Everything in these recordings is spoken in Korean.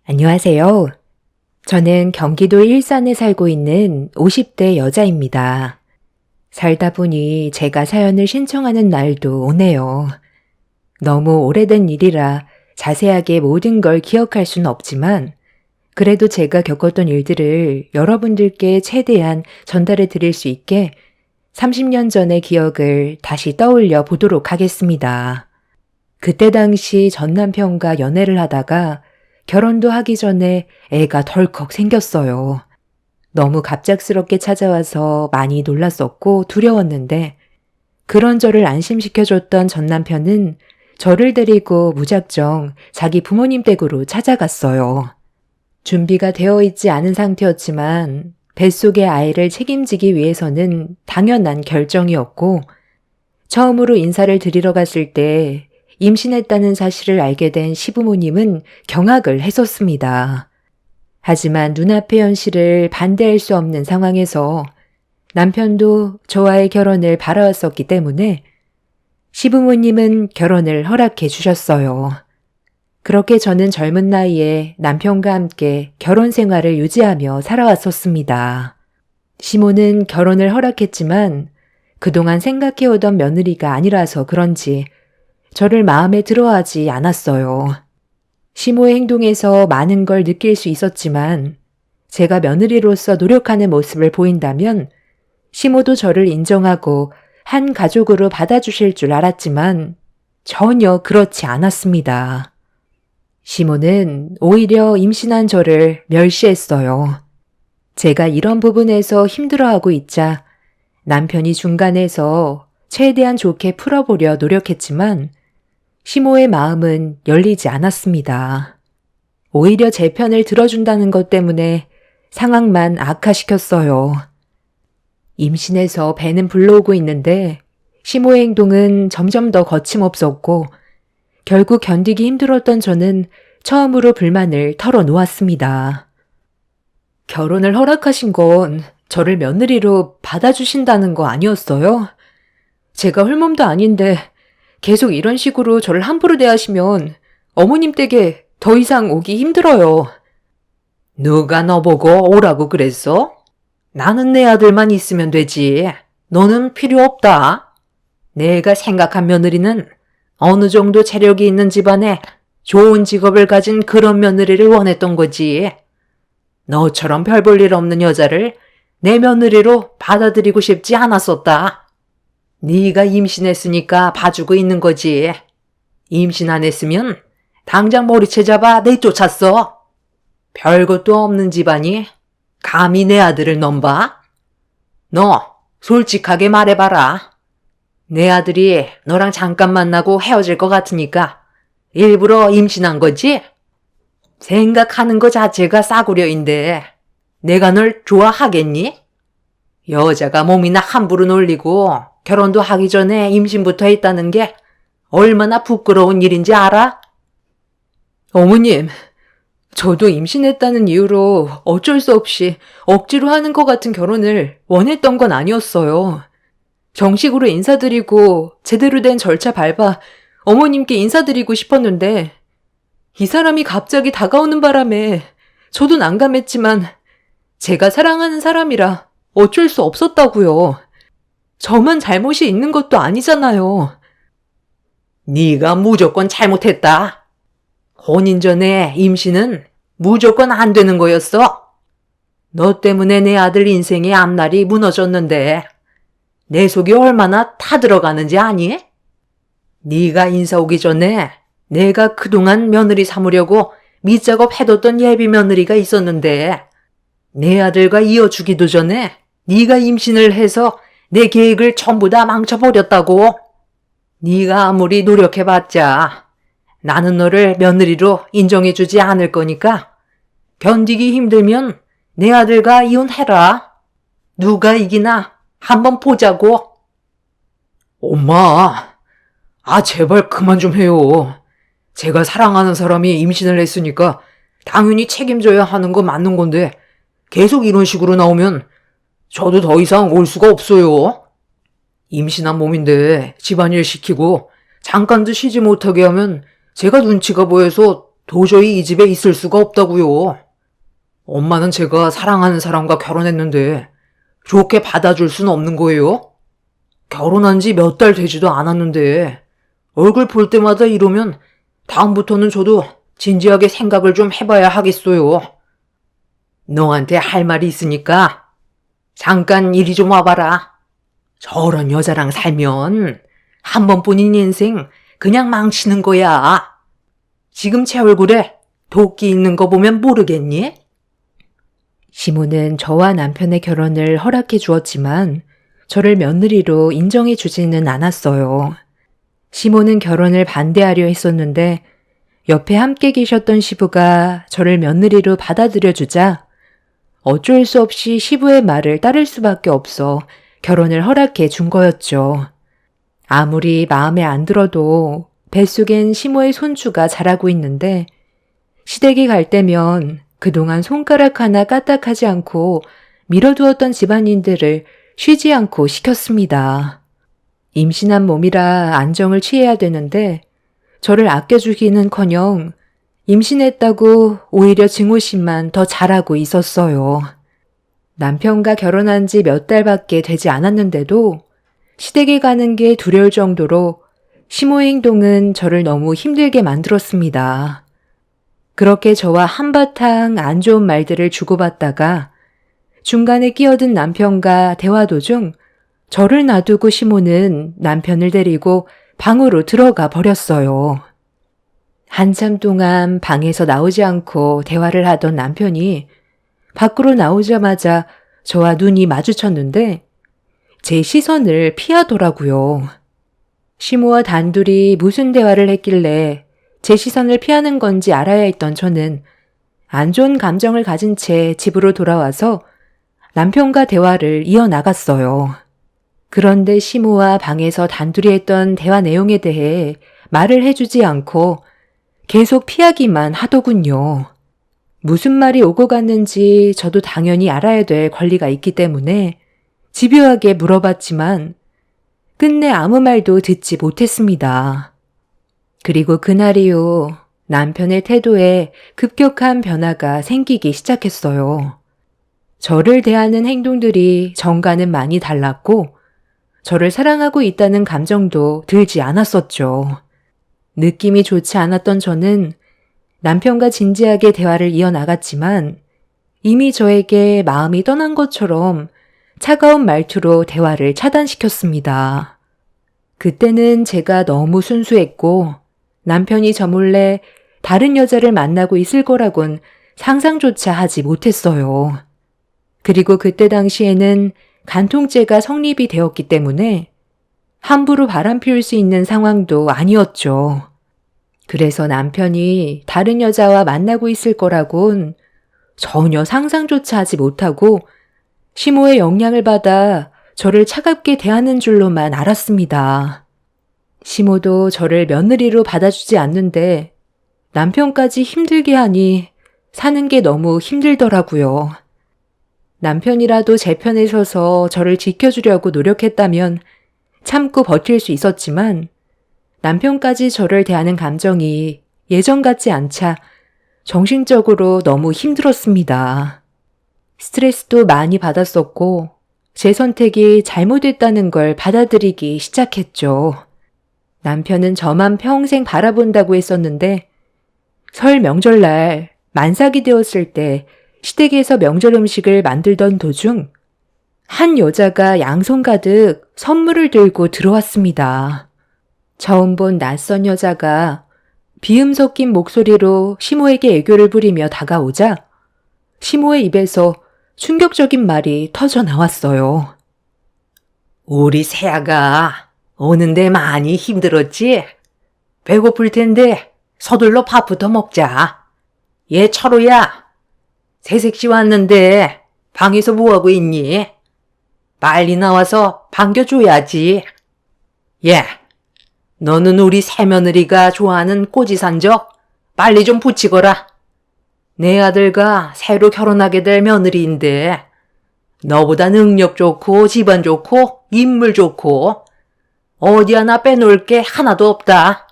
안녕하세요. 저는 경기도 일산에 살고 있는 50대 여자입니다. 살다 보니 제가 사연을 신청하는 날도 오네요. 너무 오래된 일이라 자세하게 모든 걸 기억할 수는 없지만 그래도 제가 겪었던 일들을 여러분들께 최대한 전달해 드릴 수 있게 30년 전의 기억을 다시 떠올려 보도록 하겠습니다. 그때 당시 전 남편과 연애를 하다가 결혼도 하기 전에 애가 덜컥 생겼어요. 너무 갑작스럽게 찾아와서 많이 놀랐었고 두려웠는데 그런 저를 안심시켜줬던 전 남편은 저를 데리고 무작정 자기 부모님 댁으로 찾아갔어요. 준비가 되어 있지 않은 상태였지만 뱃속의 아이를 책임지기 위해서는 당연한 결정이었고 처음으로 인사를 드리러 갔을 때 임신했다는 사실을 알게 된 시부모님은 경악을 했었습니다. 하지만 눈앞의 현실을 반대할 수 없는 상황에서 남편도 저와의 결혼을 바라왔었기 때문에 시부모님은 결혼을 허락해 주셨어요. 그렇게 저는 젊은 나이에 남편과 함께 결혼 생활을 유지하며 살아왔었습니다. 시모는 결혼을 허락했지만 그동안 생각해오던 며느리가 아니라서 그런지 저를 마음에 들어하지 않았어요. 시모의 행동에서 많은 걸 느낄 수 있었지만 제가 며느리로서 노력하는 모습을 보인다면 시모도 저를 인정하고 한 가족으로 받아주실 줄 알았지만 전혀 그렇지 않았습니다. 시모는 오히려 임신한 저를 멸시했어요. 제가 이런 부분에서 힘들어하고 있자 남편이 중간에서 최대한 좋게 풀어보려 노력했지만 시모의 마음은 열리지 않았습니다. 오히려 제 편을 들어준다는 것 때문에 상황만 악화시켰어요. 임신해서 배는 불러오고 있는데 시모의 행동은 점점 더 거침없었고 결국 견디기 힘들었던 저는 처음으로 불만을 털어놓았습니다. 결혼을 허락하신 건 저를 며느리로 받아주신다는 거 아니었어요? 제가 홀몸도 아닌데 계속 이런 식으로 저를 함부로 대하시면 어머님 댁에 더 이상 오기 힘들어요. 누가 너보고 오라고 그랬어? 나는 내 아들만 있으면 되지. 너는 필요 없다. 내가 생각한 며느리는 어느 정도 재력이 있는 집안에 좋은 직업을 가진 그런 며느리를 원했던 거지. 너처럼 별 볼 일 없는 여자를 내 며느리로 받아들이고 싶지 않았었다. 네가 임신했으니까 봐주고 있는 거지. 임신 안 했으면 당장 머리채 잡아 내쫓았어. 별것도 없는 집안이 감히 내 아들을 넘봐? 너 솔직하게 말해봐라. 내 아들이 너랑 잠깐 만나고 헤어질 것 같으니까 일부러 임신한 거지? 생각하는 거 자체가 싸구려인데 내가 널 좋아하겠니? 여자가 몸이나 함부로 놀리고 결혼도 하기 전에 임신부터 했다는 게 얼마나 부끄러운 일인지 알아? 어머님, 저도 임신했다는 이유로 어쩔 수 없이 억지로 하는 것 같은 결혼을 원했던 건 아니었어요. 정식으로 인사드리고 제대로 된 절차 밟아 어머님께 인사드리고 싶었는데 이 사람이 갑자기 다가오는 바람에 저도 난감했지만 제가 사랑하는 사람이라 어쩔 수 없었다고요. 저만 잘못이 있는 것도 아니잖아요. 네가 무조건 잘못했다. 혼인 전에 임신은 무조건 안 되는 거였어. 너 때문에 내 아들 인생의 앞날이 무너졌는데 내 속이 얼마나 타들어가는지 아니? 네가 인사 오기 전에 내가 그동안 며느리 삼으려고 밑작업 해뒀던 예비 며느리가 있었는데 내 아들과 이어주기도 전에 네가 임신을 해서 내 계획을 전부 다 망쳐버렸다고. 네가 아무리 노력해봤자 나는 너를 며느리로 인정해주지 않을 거니까 견디기 힘들면 내 아들과 이혼해라. 누가 이기나 한번 보자고. 엄마, 제발 그만 좀 해요. 제가 사랑하는 사람이 임신을 했으니까 당연히 책임져야 하는 거 맞는 건데 계속 이런 식으로 나오면 저도 더 이상 올 수가 없어요. 임신한 몸인데 집안일 시키고 잠깐도 쉬지 못하게 하면 제가 눈치가 보여서 도저히 이 집에 있을 수가 없다고요. 엄마는 제가 사랑하는 사람과 결혼했는데 좋게 받아줄 수는 없는 거예요? 결혼한 지 몇 달 되지도 않았는데 얼굴 볼 때마다 이러면 다음부터는 저도 진지하게 생각을 좀 해봐야 하겠어요. 너한테 할 말이 있으니까 잠깐 이리 좀 와봐라. 저런 여자랑 살면 한 번뿐인 인생 그냥 망치는 거야. 지금 제 얼굴에 도끼 있는 거 보면 모르겠니? 시모는 저와 남편의 결혼을 허락해 주었지만 저를 며느리로 인정해 주지는 않았어요. 시모는 결혼을 반대하려 했었는데 옆에 함께 계셨던 시부가 저를 며느리로 받아들여 주자 어쩔 수 없이 시부의 말을 따를 수밖에 없어 결혼을 허락해 준 거였죠. 아무리 마음에 안 들어도 뱃속엔 시모의 손주가 자라고 있는데 시댁에 갈 때면 그동안 손가락 하나 까딱하지 않고 밀어두었던 집안일들을 쉬지 않고 시켰습니다. 임신한 몸이라 안정을 취해야 되는데 저를 아껴주기는커녕 임신했다고 오히려 증오심만 더 잘하고 있었어요. 남편과 결혼한 지 몇 달밖에 되지 않았는데도 시댁에 가는 게 두려울 정도로 시모의 행동은 저를 너무 힘들게 만들었습니다. 그렇게 저와 한바탕 안 좋은 말들을 주고받다가 중간에 끼어든 남편과 대화 도중 저를 놔두고 시모는 남편을 데리고 방으로 들어가 버렸어요. 한참 동안 방에서 나오지 않고 대화를 하던 남편이 밖으로 나오자마자 저와 눈이 마주쳤는데 제 시선을 피하더라고요. 시모와 단둘이 무슨 대화를 했길래 제 시선을 피하는 건지 알아야 했던 저는 안 좋은 감정을 가진 채 집으로 돌아와서 남편과 대화를 이어나갔어요. 그런데 시모와 방에서 단둘이 했던 대화 내용에 대해 말을 해주지 않고 계속 피하기만 하더군요. 무슨 말이 오고 갔는지 저도 당연히 알아야 될 권리가 있기 때문에 집요하게 물어봤지만 끝내 아무 말도 듣지 못했습니다. 그리고 그날 이후 남편의 태도에 급격한 변화가 생기기 시작했어요. 저를 대하는 행동들이 전과는 많이 달랐고 저를 사랑하고 있다는 감정도 들지 않았었죠. 느낌이 좋지 않았던 저는 남편과 진지하게 대화를 이어나갔지만 이미 저에게 마음이 떠난 것처럼 차가운 말투로 대화를 차단시켰습니다. 그때는 제가 너무 순수했고 남편이 저 몰래 다른 여자를 만나고 있을 거라곤 상상조차 하지 못했어요. 그리고 그때 당시에는 간통죄가 성립이 되었기 때문에 함부로 바람 피울 수 있는 상황도 아니었죠. 그래서 남편이 다른 여자와 만나고 있을 거라곤 전혀 상상조차 하지 못하고 시모의 영향을 받아 저를 차갑게 대하는 줄로만 알았습니다. 시모도 저를 며느리로 받아주지 않는데 남편까지 힘들게 하니 사는 게 너무 힘들더라고요. 남편이라도 제 편에 서서 저를 지켜주려고 노력했다면 참고 버틸 수 있었지만 남편까지 저를 대하는 감정이 예전 같지 않자 정신적으로 너무 힘들었습니다. 스트레스도 많이 받았었고 제 선택이 잘못됐다는 걸 받아들이기 시작했죠. 남편은 저만 평생 바라본다고 했었는데 설 명절날 만삭이 되었을 때 시댁에서 명절 음식을 만들던 도중 한 여자가 양손 가득 선물을 들고 들어왔습니다. 처음 본 낯선 여자가 비음 섞인 목소리로 시모에게 애교를 부리며 다가오자 시모의 입에서 충격적인 말이 터져 나왔어요. 우리 새아가 오는데 많이 힘들었지? 배고플 텐데 서둘러 밥부터 먹자. 얘 철호야, 새색시 왔는데 방에서 뭐하고 있니? 빨리 나와서 반겨줘야지. 예, 너는 우리 새며느리가 좋아하는 꼬지산적 빨리 좀 붙이거라. 내 아들과 새로 결혼하게 될 며느리인데 너보다 능력 좋고 집안 좋고 인물 좋고 어디 하나 빼놓을 게 하나도 없다.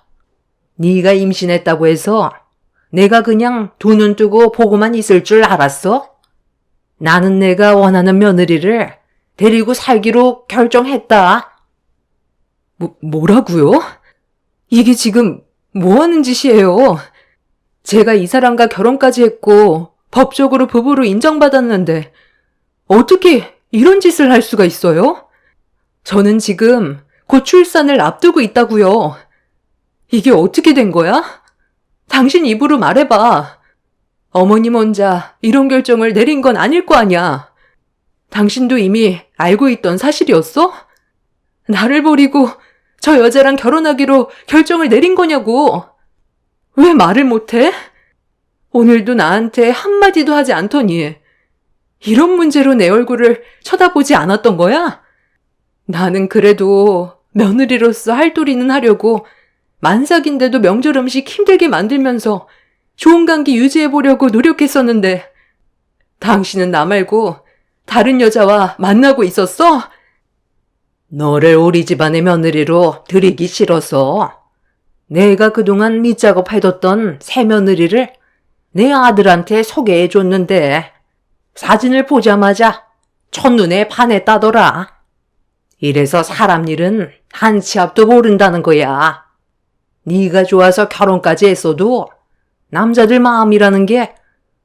네가 임신했다고 해서 내가 그냥 두 눈 뜨고 보고만 있을 줄 알았어? 나는 내가 원하는 며느리를 데리고 살기로 결정했다. 뭐라고요? 이게 지금 뭐 하는 짓이에요? 제가 이 사람과 결혼까지 했고 법적으로 부부로 인정받았는데 어떻게 이런 짓을 할 수가 있어요? 저는 지금 곧 출산을 앞두고 있다고요. 이게 어떻게 된 거야? 당신 입으로 말해봐. 어머님 혼자 이런 결정을 내린 건 아닐 거 아니야. 당신도 이미 알고 있던 사실이었어? 나를 버리고 저 여자랑 결혼하기로 결정을 내린 거냐고. 왜 말을 못해? 오늘도 나한테 한마디도 하지 않더니 이런 문제로 내 얼굴을 쳐다보지 않았던 거야? 나는 그래도 며느리로서 할 도리는 하려고 만삭인데도 명절 음식 힘들게 만들면서 좋은 관계 유지해보려고 노력했었는데 당신은 나 말고 다른 여자와 만나고 있었어? 너를 우리 집안의 며느리로 들이기 싫어서 내가 그동안 밑작업 해뒀던 새 며느리를 내 아들한테 소개해줬는데 사진을 보자마자 첫눈에 반했다더라. 이래서 사람 일은 한 치 앞도 모른다는 거야. 네가 좋아서 결혼까지 했어도 남자들 마음이라는 게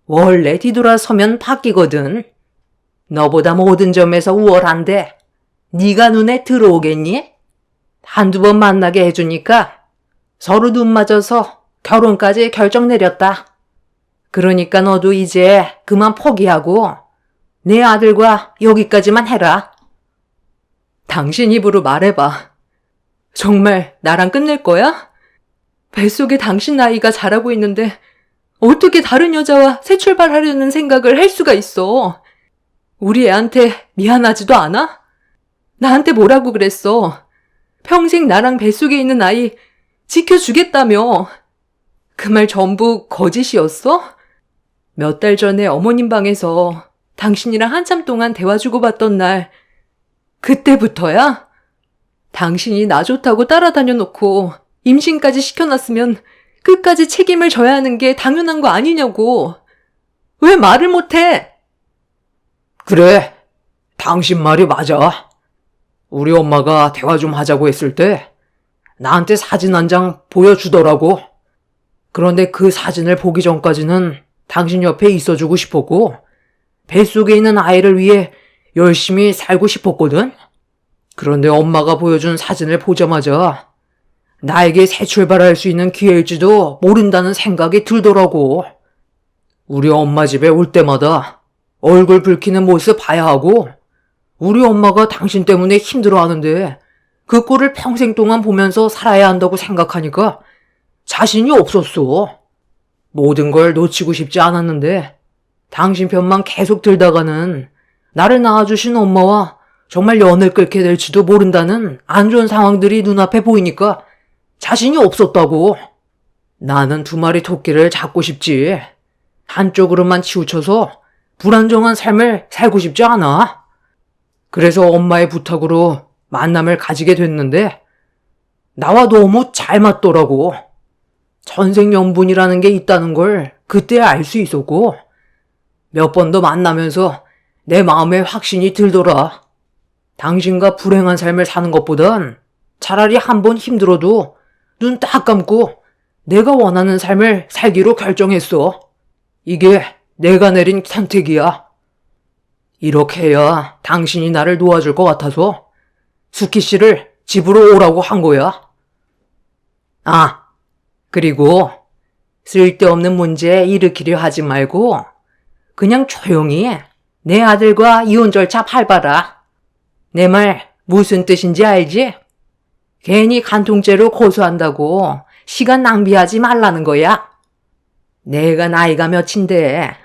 원래 뒤돌아서면 바뀌거든. 너보다 모든 점에서 우월한데 네가 눈에 들어오겠니? 한두 번 만나게 해주니까 서로 눈 맞아서 결혼까지 결정 내렸다. 그러니까 너도 이제 그만 포기하고 내 아들과 여기까지만 해라. 당신 입으로 말해봐. 정말 나랑 끝낼 거야? 뱃속에 당신 나이가 자라고 있는데 어떻게 다른 여자와 새 출발하려는 생각을 할 수가 있어? 우리 애한테 미안하지도 않아? 나한테 뭐라고 그랬어? 평생 나랑 뱃속에 있는 아이 지켜주겠다며. 그 말 전부 거짓이었어? 몇 달 전에 어머님 방에서 당신이랑 한참 동안 대화 주고받던 날, 그때부터야? 당신이 나 좋다고 따라다녀 놓고 임신까지 시켜놨으면 끝까지 책임을 져야 하는 게 당연한 거 아니냐고. 왜 말을 못해? 그래, 당신 말이 맞아. 우리 엄마가 대화 좀 하자고 했을 때 나한테 사진 한 장 보여주더라고. 그런데 그 사진을 보기 전까지는 당신 옆에 있어주고 싶었고 뱃속에 있는 아이를 위해 열심히 살고 싶었거든. 그런데 엄마가 보여준 사진을 보자마자 나에게 새 출발할 수 있는 기회일지도 모른다는 생각이 들더라고. 우리 엄마 집에 올 때마다 얼굴 붉히는 모습 봐야 하고 우리 엄마가 당신 때문에 힘들어하는데 그 꼴을 평생 동안 보면서 살아야 한다고 생각하니까 자신이 없었어. 모든 걸 놓치고 싶지 않았는데 당신 편만 계속 들다가는 나를 낳아주신 엄마와 정말 연을 끊게 될지도 모른다는 안 좋은 상황들이 눈앞에 보이니까 자신이 없었다고. 나는 두 마리 토끼를 잡고 싶지. 한쪽으로만 치우쳐서 불안정한 삶을 살고 싶지 않아. 그래서 엄마의 부탁으로 만남을 가지게 됐는데 나와 너무 잘 맞더라고. 천생연분이라는 게 있다는 걸 그때 알 수 있었고 몇 번 더 만나면서 내 마음에 확신이 들더라. 당신과 불행한 삶을 사는 것보단 차라리 한 번 힘들어도 눈 딱 감고 내가 원하는 삶을 살기로 결정했어. 이게 내가 내린 선택이야. 이렇게 해야 당신이 나를 도와줄 것 같아서 수키 씨를 집으로 오라고 한 거야. 아, 그리고 쓸데없는 문제 일으키려 하지 말고 그냥 조용히 내 아들과 이혼 절차 밟아라. 내 말 무슨 뜻인지 알지? 괜히 간통죄로 고소한다고 시간 낭비하지 말라는 거야. 내가 나이가 몇인데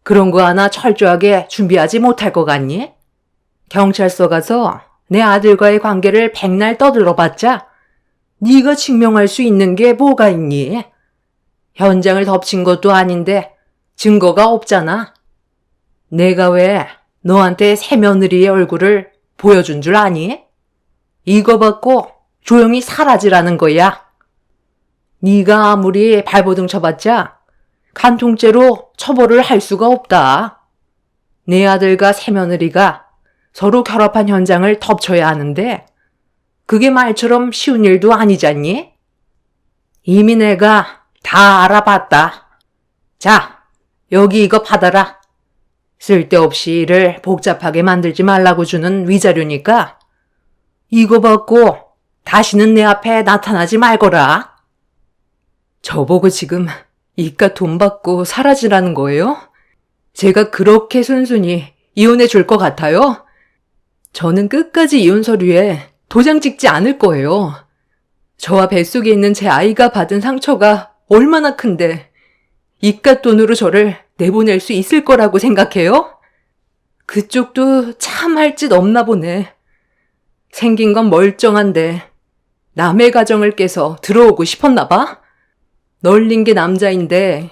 그런 거 하나 철저하게 준비하지 못할 것 같니? 경찰서 가서 내 아들과의 관계를 백날 떠들어봤자 네가 증명할 수 있는 게 뭐가 있니? 현장을 덮친 것도 아닌데 증거가 없잖아. 내가 왜 너한테 새 며느리의 얼굴을 보여준 줄 아니? 이거 받고 조용히 사라지라는 거야. 네가 아무리 발버둥 쳐봤자 간통죄로 처벌을 할 수가 없다. 내 아들과 새며느리가 서로 결합한 현장을 덮쳐야 하는데 그게 말처럼 쉬운 일도 아니잖니? 이미 내가 다 알아봤다. 자, 여기 이거 받아라. 쓸데없이 일을 복잡하게 만들지 말라고 주는 위자료니까 이거 받고 다시는 내 앞에 나타나지 말거라. 저보고 지금 이깟 돈 받고 사라지라는 거예요? 제가 그렇게 순순히 이혼해 줄 것 같아요? 저는 끝까지 이혼 서류에 도장 찍지 않을 거예요. 저와 뱃속에 있는 제 아이가 받은 상처가 얼마나 큰데 이깟 돈으로 저를 내보낼 수 있을 거라고 생각해요? 그쪽도 참 할 짓 없나 보네. 생긴 건 멀쩡한데 남의 가정을 깨서 들어오고 싶었나 봐? 널린 게 남자인데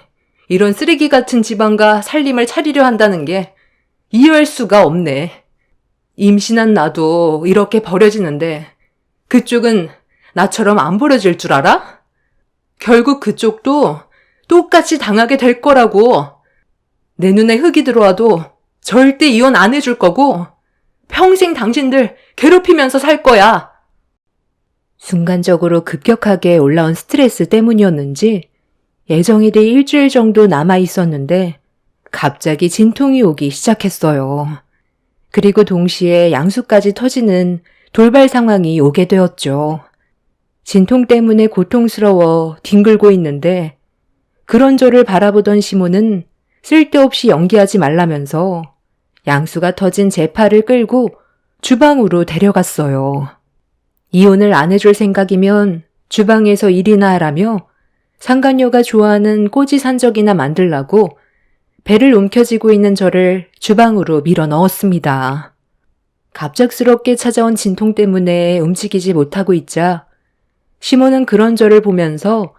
이런 쓰레기 같은 집안과 살림을 차리려 한다는 게 이해할 수가 없네. 임신한 나도 이렇게 버려지는데 그쪽은 나처럼 안 버려질 줄 알아? 결국 그쪽도 똑같이 당하게 될 거라고. 내 눈에 흙이 들어와도 절대 이혼 안 해줄 거고 평생 당신들 괴롭히면서 살 거야. 순간적으로 급격하게 올라온 스트레스 때문이었는지 예정일이 일주일 정도 남아 있었는데 갑자기 진통이 오기 시작했어요. 그리고 동시에 양수까지 터지는 돌발 상황이 오게 되었죠. 진통 때문에 고통스러워 뒹굴고 있는데 그런 저를 바라보던 시모는 쓸데없이 연기하지 말라면서 양수가 터진 제 팔을 끌고 주방으로 데려갔어요. 이혼을 안 해줄 생각이면 주방에서 일이나 하라며 상간녀가 좋아하는 꼬지 산적이나 만들라고 배를 움켜쥐고 있는 저를 주방으로 밀어 넣었습니다. 갑작스럽게 찾아온 진통 때문에 움직이지 못하고 있자 시모는 그런 저를 보면서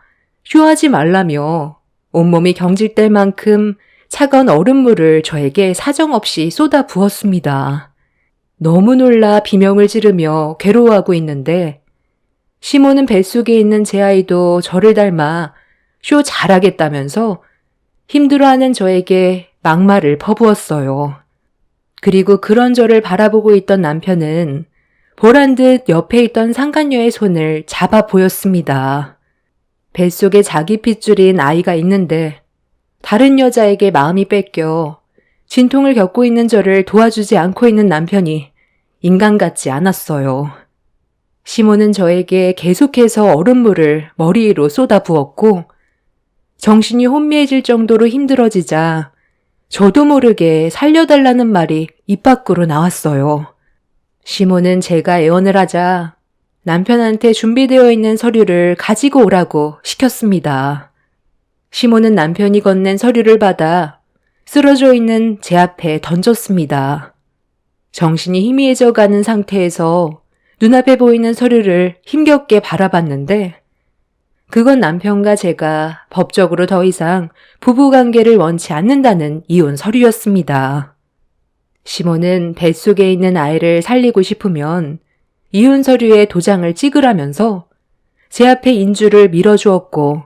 휴하지 말라며 온몸이 경직될 만큼 차가운 얼음물을 저에게 사정없이 쏟아 부었습니다. 너무 놀라 비명을 지르며 괴로워하고 있는데 시모는 뱃속에 있는 제 아이도 저를 닮아 쇼 잘하겠다면서 힘들어하는 저에게 막말을 퍼부었어요. 그리고 그런 저를 바라보고 있던 남편은 보란 듯 옆에 있던 상간녀의 손을 잡아 보였습니다. 뱃속에 자기 핏줄인 아이가 있는데 다른 여자에게 마음이 뺏겨 진통을 겪고 있는 저를 도와주지 않고 있는 남편이 인간 같지 않았어요. 시모는 저에게 계속해서 얼음물을 머리 위로 쏟아 부었고 정신이 혼미해질 정도로 힘들어지자 저도 모르게 살려달라는 말이 입 밖으로 나왔어요. 시모는 제가 애원을 하자 남편한테 준비되어 있는 서류를 가지고 오라고 시켰습니다. 시모는 남편이 건넨 서류를 받아 쓰러져 있는 제 앞에 던졌습니다. 정신이 희미해져 가는 상태에서 눈앞에 보이는 서류를 힘겹게 바라봤는데 그건 남편과 제가 법적으로 더 이상 부부관계를 원치 않는다는 이혼 서류였습니다. 시모는 뱃속에 있는 아이를 살리고 싶으면 이혼 서류에 도장을 찍으라면서 제 앞에 인주를 밀어주었고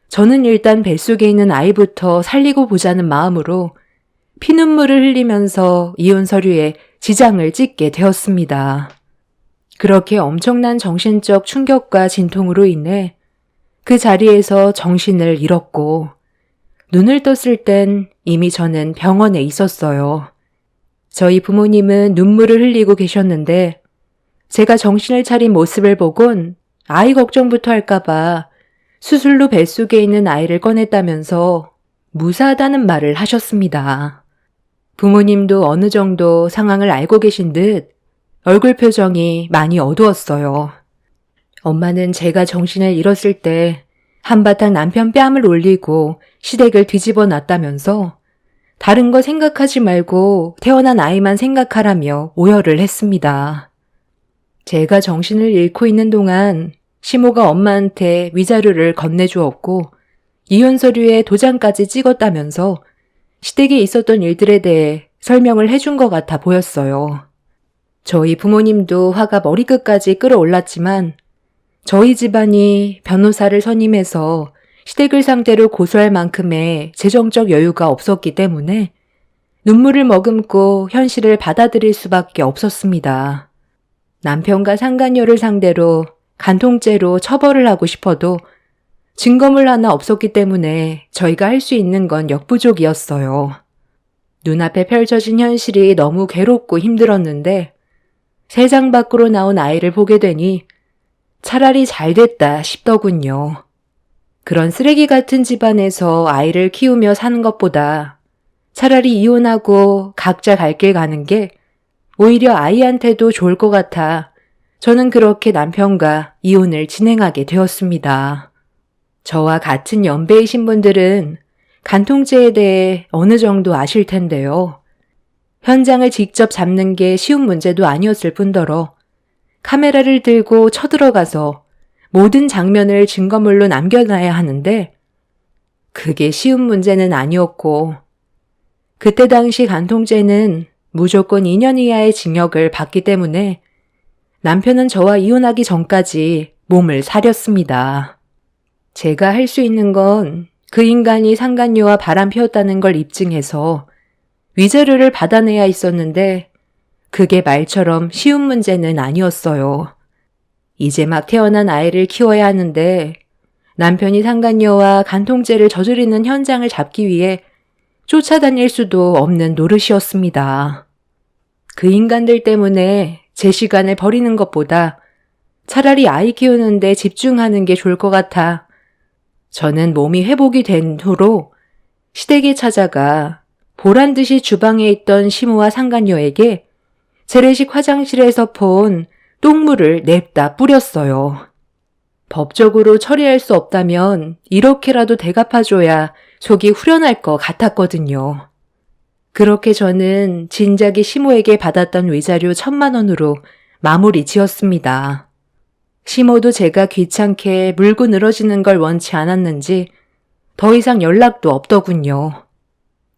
저는 일단 뱃속에 있는 아이부터 살리고 보자는 마음으로 피눈물을 흘리면서 이혼 서류에 지장을 찍게 되었습니다. 그렇게 엄청난 정신적 충격과 진통으로 인해 그 자리에서 정신을 잃었고 눈을 떴을 땐 이미 저는 병원에 있었어요. 저희 부모님은 눈물을 흘리고 계셨는데 제가 정신을 차린 모습을 보곤 아이 걱정부터 할까봐 수술로 뱃속에 있는 아이를 꺼냈다면서 무사하다는 말을 하셨습니다. 부모님도 어느 정도 상황을 알고 계신 듯 얼굴 표정이 많이 어두웠어요. 엄마는 제가 정신을 잃었을 때 한바탕 남편 뺨을 올리고 시댁을 뒤집어 놨다면서 다른 거 생각하지 말고 태어난 아이만 생각하라며 오열을 했습니다. 제가 정신을 잃고 있는 동안 시모가 엄마한테 위자료를 건네주었고 이혼 서류에 도장까지 찍었다면서 시댁에 있었던 일들에 대해 설명을 해준 것 같아 보였어요. 저희 부모님도 화가 머리끝까지 끌어올랐지만 저희 집안이 변호사를 선임해서 시댁을 상대로 고소할 만큼의 재정적 여유가 없었기 때문에 눈물을 머금고 현실을 받아들일 수밖에 없었습니다. 남편과 상간녀를 상대로 간통죄로 처벌을 하고 싶어도 증거물 하나 없었기 때문에 저희가 할 수 있는 건 역부족이었어요. 눈앞에 펼쳐진 현실이 너무 괴롭고 힘들었는데 세상 밖으로 나온 아이를 보게 되니 차라리 잘 됐다 싶더군요. 그런 쓰레기 같은 집안에서 아이를 키우며 사는 것보다 차라리 이혼하고 각자 갈 길 가는 게 오히려 아이한테도 좋을 것 같아 저는 그렇게 남편과 이혼을 진행하게 되었습니다. 저와 같은 연배이신 분들은 간통죄에 대해 어느 정도 아실 텐데요. 현장을 직접 잡는 게 쉬운 문제도 아니었을 뿐더러 카메라를 들고 쳐들어가서 모든 장면을 증거물로 남겨놔야 하는데 그게 쉬운 문제는 아니었고 그때 당시 간통죄는 무조건 2년 이하의 징역을 받기 때문에 남편은 저와 이혼하기 전까지 몸을 사렸습니다. 제가 할 수 있는 건 그 인간이 상간녀와 바람 피웠다는 걸 입증해서 위자료를 받아내야 있었는데 그게 말처럼 쉬운 문제는 아니었어요. 이제 막 태어난 아이를 키워야 하는데 남편이 상간녀와 간통죄를 저지르는 현장을 잡기 위해 쫓아다닐 수도 없는 노릇이었습니다. 그 인간들 때문에 제 시간을 버리는 것보다 차라리 아이 키우는데 집중하는 게 좋을 것 같아 저는 몸이 회복이 된 후로 시댁에 찾아가 보란듯이 주방에 있던 시모와 상간녀에게 재래식 화장실에서 본 똥물을 냅다 뿌렸어요. 법적으로 처리할 수 없다면 이렇게라도 대갚아줘야 속이 후련할 것 같았거든요. 그렇게 저는 진작에 시모에게 받았던 위자료 1,000만 원으로 마무리 지었습니다. 시모도 제가 귀찮게 물고 늘어지는 걸 원치 않았는지 더 이상 연락도 없더군요.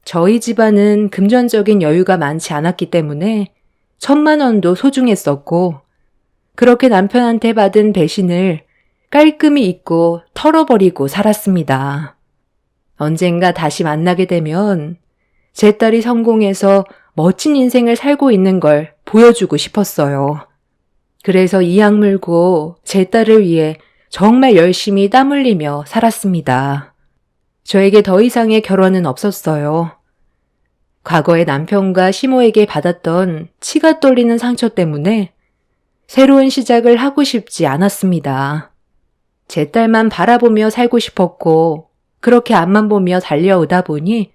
저희 집안은 금전적인 여유가 많지 않았기 때문에 1,000만 원도 소중했었고 그렇게 남편한테 받은 배신을 깔끔히 잊고 털어버리고 살았습니다. 언젠가 다시 만나게 되면 제 딸이 성공해서 멋진 인생을 살고 있는 걸 보여주고 싶었어요. 그래서 이악 물고 제 딸을 위해 정말 열심히 땀 흘리며 살았습니다. 저에게 더 이상의 결혼은 없었어요. 과거에 남편과 시모에게 받았던 치가 떨리는 상처 때문에 새로운 시작을 하고 싶지 않았습니다. 제 딸만 바라보며 살고 싶었고 그렇게 앞만 보며 달려오다 보니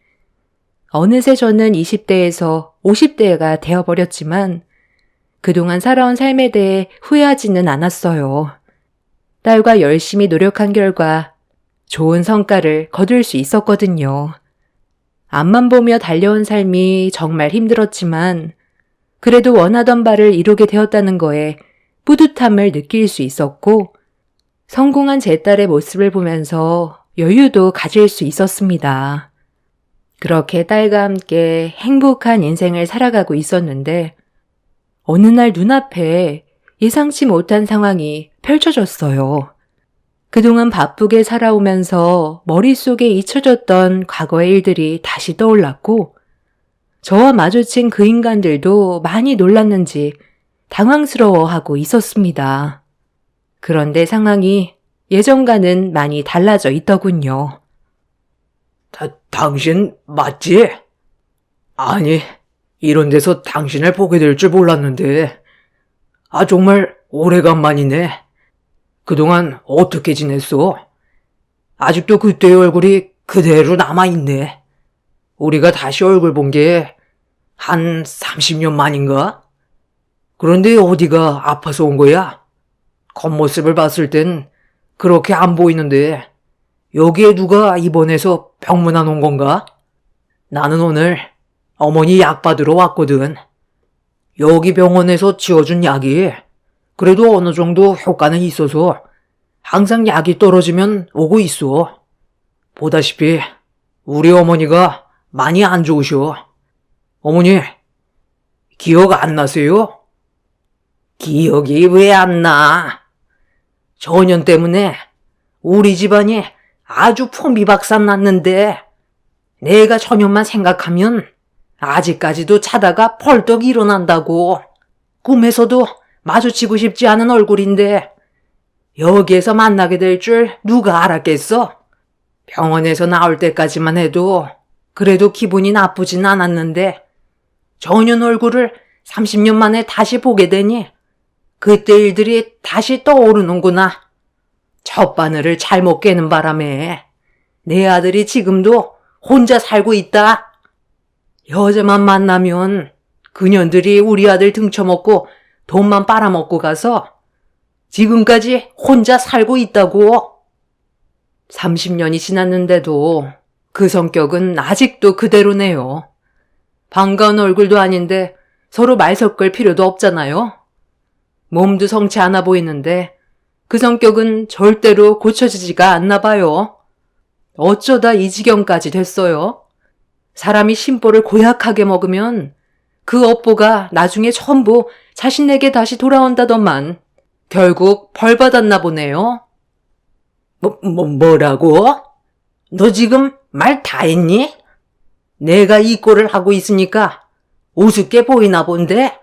어느새 저는 20대에서 50대가 되어버렸지만 그동안 살아온 삶에 대해 후회하지는 않았어요. 딸과 열심히 노력한 결과 좋은 성과를 거둘 수 있었거든요. 앞만 보며 달려온 삶이 정말 힘들었지만 그래도 원하던 바를 이루게 되었다는 거에 뿌듯함을 느낄 수 있었고 성공한 제 딸의 모습을 보면서 여유도 가질 수 있었습니다. 그렇게 딸과 함께 행복한 인생을 살아가고 있었는데 어느 날 눈앞에 예상치 못한 상황이 펼쳐졌어요. 그동안 바쁘게 살아오면서 머릿속에 잊혀졌던 과거의 일들이 다시 떠올랐고 저와 마주친 그 인간들도 많이 놀랐는지 당황스러워하고 있었습니다. 그런데 상황이 예전과는 많이 달라져 있더군요. 당신 맞지? 아니, 이런 데서 당신을 보게 될 줄 몰랐는데. 정말 오래간만이네. 그동안 어떻게 지냈어? 아직도 그때의 얼굴이 그대로 남아있네. 우리가 다시 얼굴 본 게 한 30년 만인가? 그런데 어디가 아파서 온 거야? 겉모습을 봤을 땐 그렇게 안 보이는데 여기에 누가 입원해서 병문안 온 건가? 나는 오늘 어머니 약 받으러 왔거든. 여기 병원에서 지어준 약이 그래도 어느 정도 효과는 있어서 항상 약이 떨어지면 오고 있어. 보다시피 우리 어머니가 많이 안 좋으셔. 어머니, 기억 안 나세요? 기억이 왜 안 나? 전염 때문에 우리 집안이 아주 풍비박산 났는데 내가 저년만 생각하면 아직까지도 자다가 벌떡 일어난다고. 꿈에서도 마주치고 싶지 않은 얼굴인데 여기에서 만나게 될 줄 누가 알았겠어? 병원에서 나올 때까지만 해도 그래도 기분이 나쁘진 않았는데 저년 얼굴을 30년 만에 다시 보게 되니 그때 일들이 다시 떠오르는구나. 첫 바늘을 잘못 깨는 바람에 내 아들이 지금도 혼자 살고 있다. 여자만 만나면 그년들이 우리 아들 등쳐먹고 돈만 빨아먹고 가서 지금까지 혼자 살고 있다고. 30년이 지났는데도 그 성격은 아직도 그대로네요. 반가운 얼굴도 아닌데 서로 말 섞을 필요도 없잖아요. 몸도 성치 않아 보이는데 그 성격은 절대로 고쳐지지가 않나 봐요. 어쩌다 이 지경까지 됐어요. 사람이 심보를 고약하게 먹으면 그 업보가 나중에 전부 자신에게 다시 돌아온다더만 결국 벌 받았나 보네요. 뭐라고? 너 지금 말 다 했니? 내가 이 꼴을 하고 있으니까 우습게 보이나 본데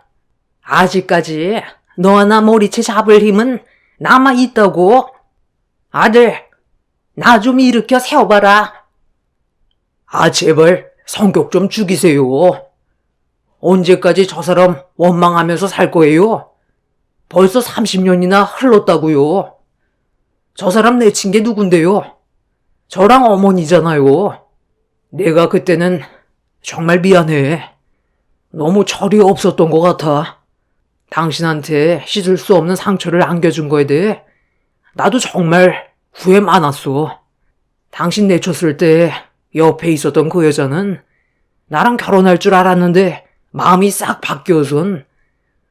아직까지 너 하나 머리채 잡을 힘은 남아 있다고. 아들, 나 좀 일으켜 세워봐라. 제발 성격 좀 죽이세요. 언제까지 저 사람 원망하면서 살 거예요? 벌써 30년이나 흘렀다고요. 저 사람 내친 게 누군데요? 저랑 어머니잖아요. 내가 그때는 정말 미안해. 너무 철이 없었던 것 같아. 당신한테 씻을 수 없는 상처를 안겨준 거에 대해 나도 정말 후회 많았어. 당신 내쳤을 때 옆에 있었던 그 여자는 나랑 결혼할 줄 알았는데 마음이 싹 바뀌어선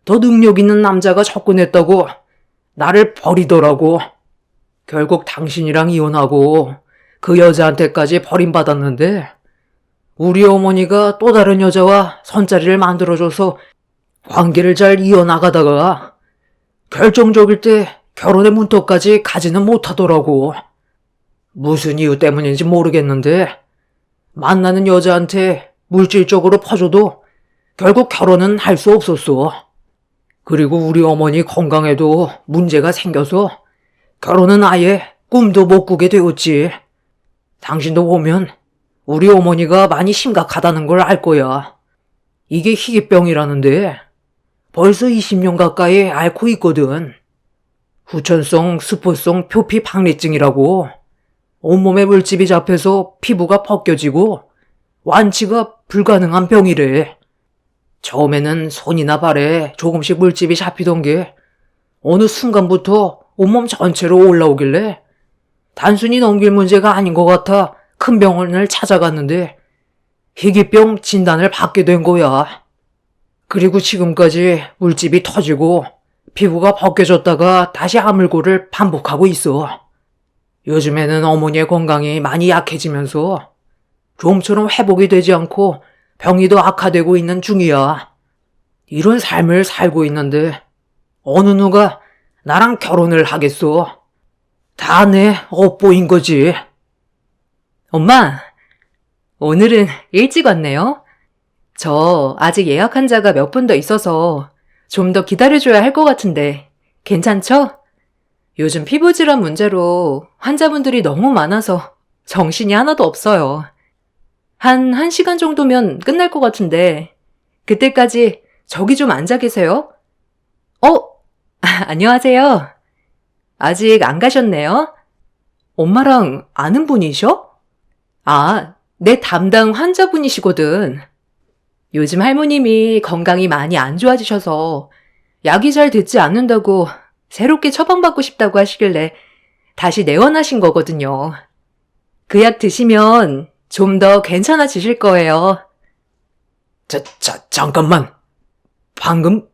더 능력 있는 남자가 접근했다고 나를 버리더라고. 결국 당신이랑 이혼하고 그 여자한테까지 버림받았는데 우리 어머니가 또 다른 여자와 선자리를 만들어줘서 관계를 잘 이어나가다가 결정적일 때 결혼의 문턱까지 가지는 못하더라고. 무슨 이유 때문인지 모르겠는데 만나는 여자한테 물질적으로 퍼줘도 결국 결혼은 할 수 없었어. 그리고 우리 어머니 건강에도 문제가 생겨서 결혼은 아예 꿈도 못 꾸게 되었지. 당신도 보면 우리 어머니가 많이 심각하다는 걸 알 거야. 이게 희귀병이라는데 벌써 20년 가까이 앓고 있거든. 후천성 스포성 표피 박리증이라고. 온몸에 물집이 잡혀서 피부가 벗겨지고 완치가 불가능한 병이래. 처음에는 손이나 발에 조금씩 물집이 잡히던 게 어느 순간부터 온몸 전체로 올라오길래 단순히 넘길 문제가 아닌 것 같아 큰 병원을 찾아갔는데 희귀병 진단을 받게 된 거야. 그리고 지금까지 물집이 터지고 피부가 벗겨졌다가 다시 아물고를 반복하고 있어. 요즘에는 어머니의 건강이 많이 약해지면서 좀처럼 회복이 되지 않고 병이 더 악화되고 있는 중이야. 이런 삶을 살고 있는데 어느 누가 나랑 결혼을 하겠어. 다 내 업보인 거지. 엄마, 오늘은 일찍 왔네요. 저 아직 예약 환자가 몇 분 더 있어서 좀 더 기다려줘야 할 것 같은데 괜찮죠? 요즘 피부질환 문제로 환자분들이 너무 많아서 정신이 하나도 없어요. 한 1시간 정도면 끝날 것 같은데 그때까지 저기 좀 앉아 계세요. 안녕하세요. 아직 안 가셨네요? 엄마랑 아는 분이셔? 내 담당 환자분이시거든. 요즘 할머님이 건강이 많이 안 좋아지셔서 약이 잘 듣지 않는다고 새롭게 처방받고 싶다고 하시길래 다시 내원하신 거거든요. 그 약 드시면 좀 더 괜찮아지실 거예요. 잠깐만. 방금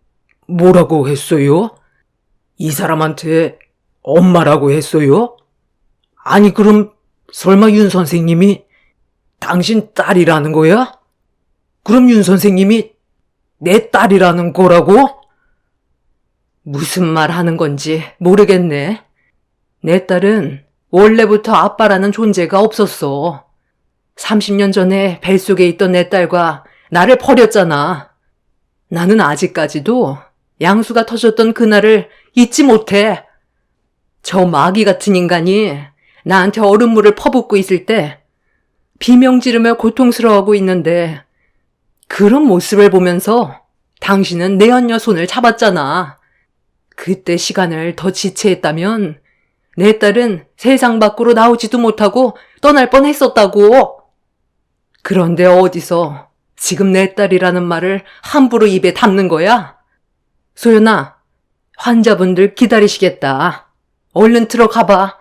뭐라고 했어요? 이 사람한테 엄마라고 했어요? 아니 그럼 설마 윤 선생님이 당신 딸이라는 거야? 그럼 윤 선생님이 내 딸이라는 거라고? 무슨 말 하는 건지 모르겠네. 내 딸은 원래부터 아빠라는 존재가 없었어. 30년 전에 뱃속에 있던 내 딸과 나를 버렸잖아. 나는 아직까지도 양수가 터졌던 그날을 잊지 못해. 저 마귀 같은 인간이 나한테 얼음물을 퍼붓고 있을 때 비명 지르며 고통스러워하고 있는데 그런 모습을 보면서 당신은 내 언녀 손을 잡았잖아. 그때 시간을 더 지체했다면 내 딸은 세상 밖으로 나오지도 못하고 떠날 뻔했었다고. 그런데 어디서 지금 내 딸이라는 말을 함부로 입에 담는 거야? 소연아, 환자분들 기다리시겠다. 얼른 들어가봐.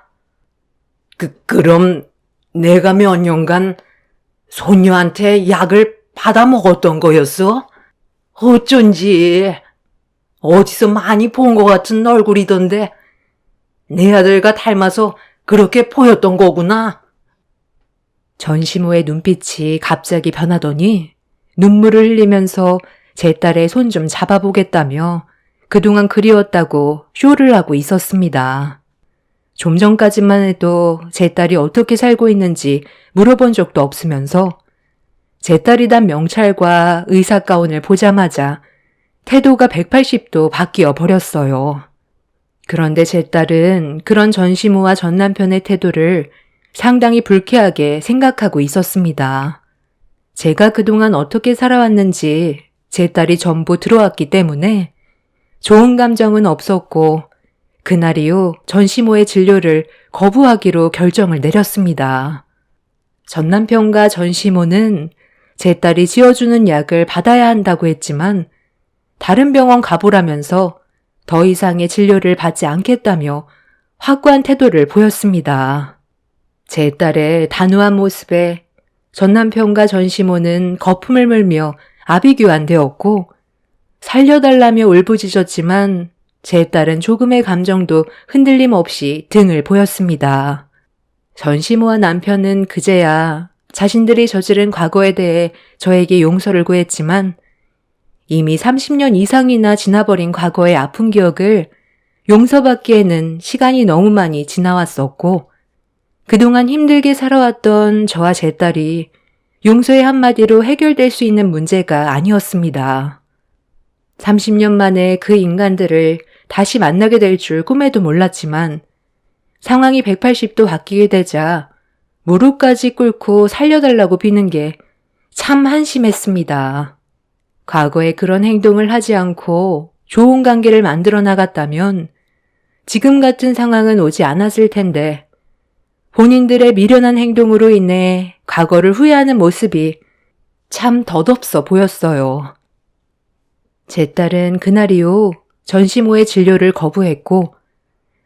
그럼 내가 몇 년간 소녀한테 약을 받아 먹었던 거였어? 어쩐지 어디서 많이 본 것 같은 얼굴이던데 내 아들과 닮아서 그렇게 보였던 거구나. 전시모의 눈빛이 갑자기 변하더니 눈물을 흘리면서 제 딸의 손 좀 잡아보겠다며 그동안 그리웠다고 쇼를 하고 있었습니다. 좀 전까지만 해도 제 딸이 어떻게 살고 있는지 물어본 적도 없으면서 제 딸이 단 명찰과 의사 가운을 보자마자 태도가 180도 바뀌어 버렸어요. 그런데 제 딸은 그런 전시모와 전 남편의 태도를 상당히 불쾌하게 생각하고 있었습니다. 제가 그동안 어떻게 살아왔는지 제 딸이 전부 들어왔기 때문에 좋은 감정은 없었고 그날 이후 전시모의 진료를 거부하기로 결정을 내렸습니다. 전 남편과 전시모는 제 딸이 지어주는 약을 받아야 한다고 했지만 다른 병원 가보라면서 더 이상의 진료를 받지 않겠다며 확고한 태도를 보였습니다. 제 딸의 단호한 모습에 전 남편과 전시모는 거품을 물며 아비규환되었고 살려달라며 울부짖었지만 제 딸은 조금의 감정도 흔들림 없이 등을 보였습니다. 전시모와 남편은 그제야 자신들이 저지른 과거에 대해 저에게 용서를 구했지만 이미 30년 이상이나 지나버린 과거의 아픈 기억을 용서받기에는 시간이 너무 많이 지나왔었고 그동안 힘들게 살아왔던 저와 제 딸이 용서의 한마디로 해결될 수 있는 문제가 아니었습니다. 30년 만에 그 인간들을 다시 만나게 될 줄 꿈에도 몰랐지만 상황이 180도 바뀌게 되자 무릎까지 꿇고 살려달라고 비는 게 참 한심했습니다. 과거에 그런 행동을 하지 않고 좋은 관계를 만들어 나갔다면 지금 같은 상황은 오지 않았을 텐데 본인들의 미련한 행동으로 인해 과거를 후회하는 모습이 참 덧없어 보였어요. 제 딸은 그날 이후 전시모의 진료를 거부했고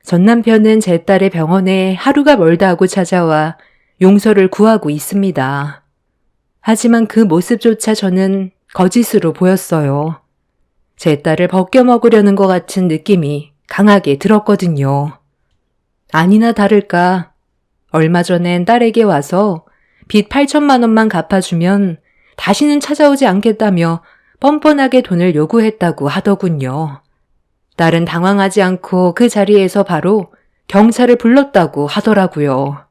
전 남편은 제 딸의 병원에 하루가 멀다 하고 찾아와 용서를 구하고 있습니다. 하지만 그 모습조차 저는 거짓으로 보였어요. 제 딸을 벗겨먹으려는 것 같은 느낌이 강하게 들었거든요. 아니나 다를까 얼마 전엔 딸에게 와서 빚 8천만 원만 갚아주면 다시는 찾아오지 않겠다며 뻔뻔하게 돈을 요구했다고 하더군요. 딸은 당황하지 않고 그 자리에서 바로 경찰을 불렀다고 하더라고요.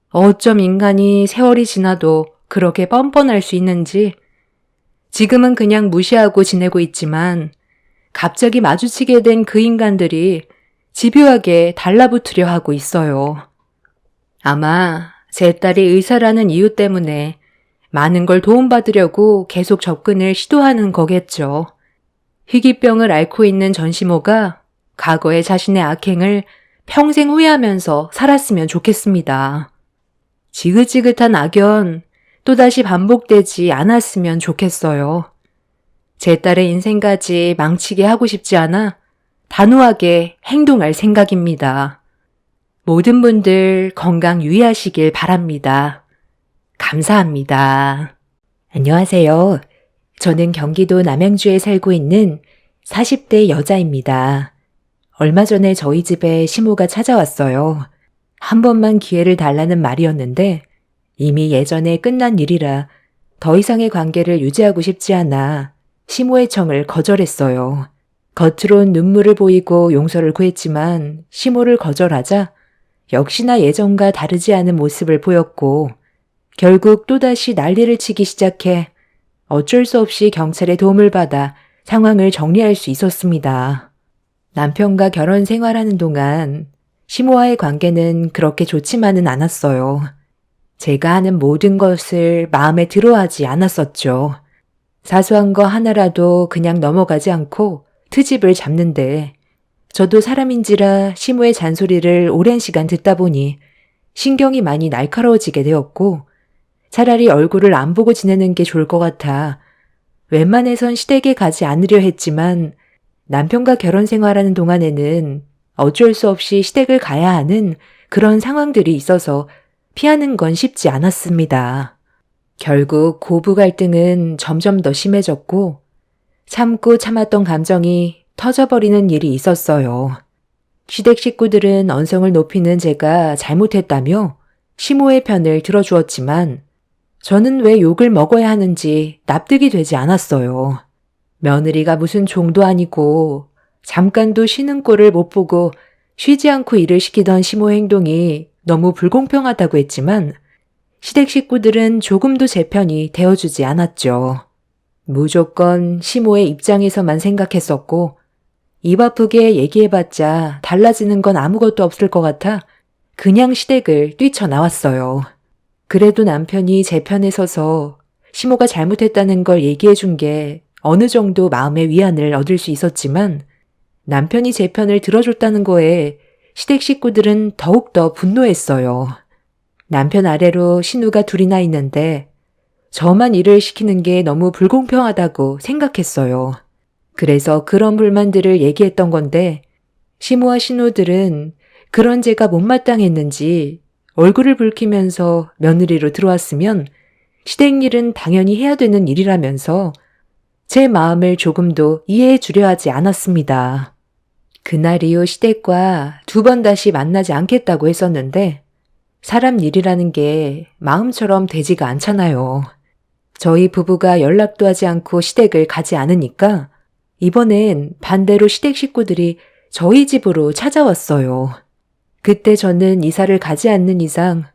어쩜 인간이 세월이 지나도 그렇게 뻔뻔할 수 있는지 지금은 그냥 무시하고 지내고 있지만 갑자기 마주치게 된 그 인간들이 집요하게 달라붙으려 하고 있어요. 아마 제 딸이 의사라는 이유 때문에 많은 걸 도움받으려고 계속 접근을 시도하는 거겠죠. 희귀병을 앓고 있는 전시모가 과거의 자신의 악행을 평생 후회하면서 살았으면 좋겠습니다. 지긋지긋한 악연 또다시 반복되지 않았으면 좋겠어요. 제 딸의 인생까지 망치게 하고 싶지 않아 단호하게 행동할 생각입니다. 모든 분들 건강 유의하시길 바랍니다. 감사합니다. 안녕하세요. 저는 경기도 남양주에 살고 있는 40대 여자입니다. 얼마 전에 저희 집에 시모가 찾아왔어요. 한 번만 기회를 달라는 말이었는데 이미 예전에 끝난 일이라 더 이상의 관계를 유지하고 싶지 않아 시모의 청을 거절했어요. 겉으론 눈물을 보이고 용서를 구했지만 시모를 거절하자 역시나 예전과 다르지 않은 모습을 보였고 결국 또다시 난리를 치기 시작해 어쩔 수 없이 경찰의 도움을 받아 상황을 정리할 수 있었습니다. 남편과 결혼 생활하는 동안 시모와의 관계는 그렇게 좋지만은 않았어요. 제가 하는 모든 것을 마음에 들어하지 않았었죠. 사소한 거 하나라도 그냥 넘어가지 않고 트집을 잡는데 저도 사람인지라 시모의 잔소리를 오랜 시간 듣다 보니 신경이 많이 날카로워지게 되었고 차라리 얼굴을 안 보고 지내는 게 좋을 것 같아 웬만해선 시댁에 가지 않으려 했지만 남편과 결혼 생활하는 동안에는 어쩔 수 없이 시댁을 가야 하는 그런 상황들이 있어서 피하는 건 쉽지 않았습니다. 결국 고부 갈등은 점점 더 심해졌고 참고 참았던 감정이 터져버리는 일이 있었어요. 시댁 식구들은 언성을 높이는 제가 잘못했다며 시모의 편을 들어주었지만 저는 왜 욕을 먹어야 하는지 납득이 되지 않았어요. 며느리가 무슨 종도 아니고 잠깐도 쉬는 꼴을 못 보고 쉬지 않고 일을 시키던 시모 행동이 너무 불공평하다고 했지만 시댁 식구들은 조금도 제 편이 되어주지 않았죠. 무조건 시모의 입장에서만 생각했었고 입 아프게 얘기해봤자 달라지는 건 아무것도 없을 것 같아 그냥 시댁을 뛰쳐나왔어요. 그래도 남편이 제 편에 서서 시모가 잘못했다는 걸 얘기해준 게 어느 정도 마음의 위안을 얻을 수 있었지만 남편이 제 편을 들어줬다는 거에 시댁 식구들은 더욱더 분노했어요. 남편 아래로 신우가 둘이나 있는데 저만 일을 시키는 게 너무 불공평하다고 생각했어요. 그래서 그런 불만들을 얘기했던 건데 시모와 신우들은 그런 제가 못마땅했는지 얼굴을 붉히면서 며느리로 들어왔으면 시댁 일은 당연히 해야 되는 일이라면서 제 마음을 조금도 이해해 주려 하지 않았습니다. 그날 이후 시댁과 2번 다시 만나지 않겠다고 했었는데 사람 일이라는 게 마음처럼 되지가 않잖아요. 저희 부부가 연락도 하지 않고 시댁을 가지 않으니까 이번엔 반대로 시댁 식구들이 저희 집으로 찾아왔어요. 그때 저는 이사를 가지 않는 이상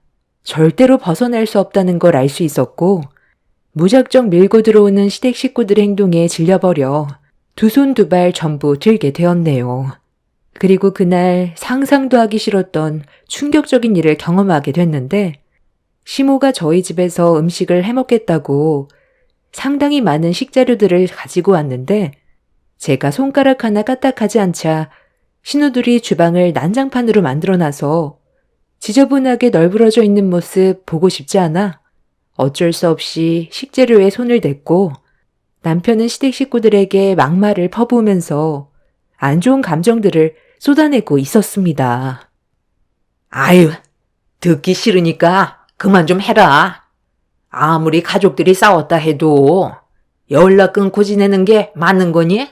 절대로 벗어날 수 없다는 걸 알 수 있었고 무작정 밀고 들어오는 시댁 식구들의 행동에 질려버려 2손 2발 전부 들게 되었네요. 그리고 그날 상상도 하기 싫었던 충격적인 일을 경험하게 됐는데 시모가 저희 집에서 음식을 해먹겠다고 상당히 많은 식재료들을 가지고 왔는데 제가 손가락 하나 까딱하지 않자 신우들이 주방을 난장판으로 만들어놔서 지저분하게 널브러져 있는 모습 보고 싶지 않아 어쩔 수 없이 식재료에 손을 댔고 남편은 시댁 식구들에게 막말을 퍼부으면서 안 좋은 감정들을 쏟아내고 있었습니다. 아유, 듣기 싫으니까 그만 좀 해라. 아무리 가족들이 싸웠다 해도 연락 끊고 지내는 게 맞는 거니?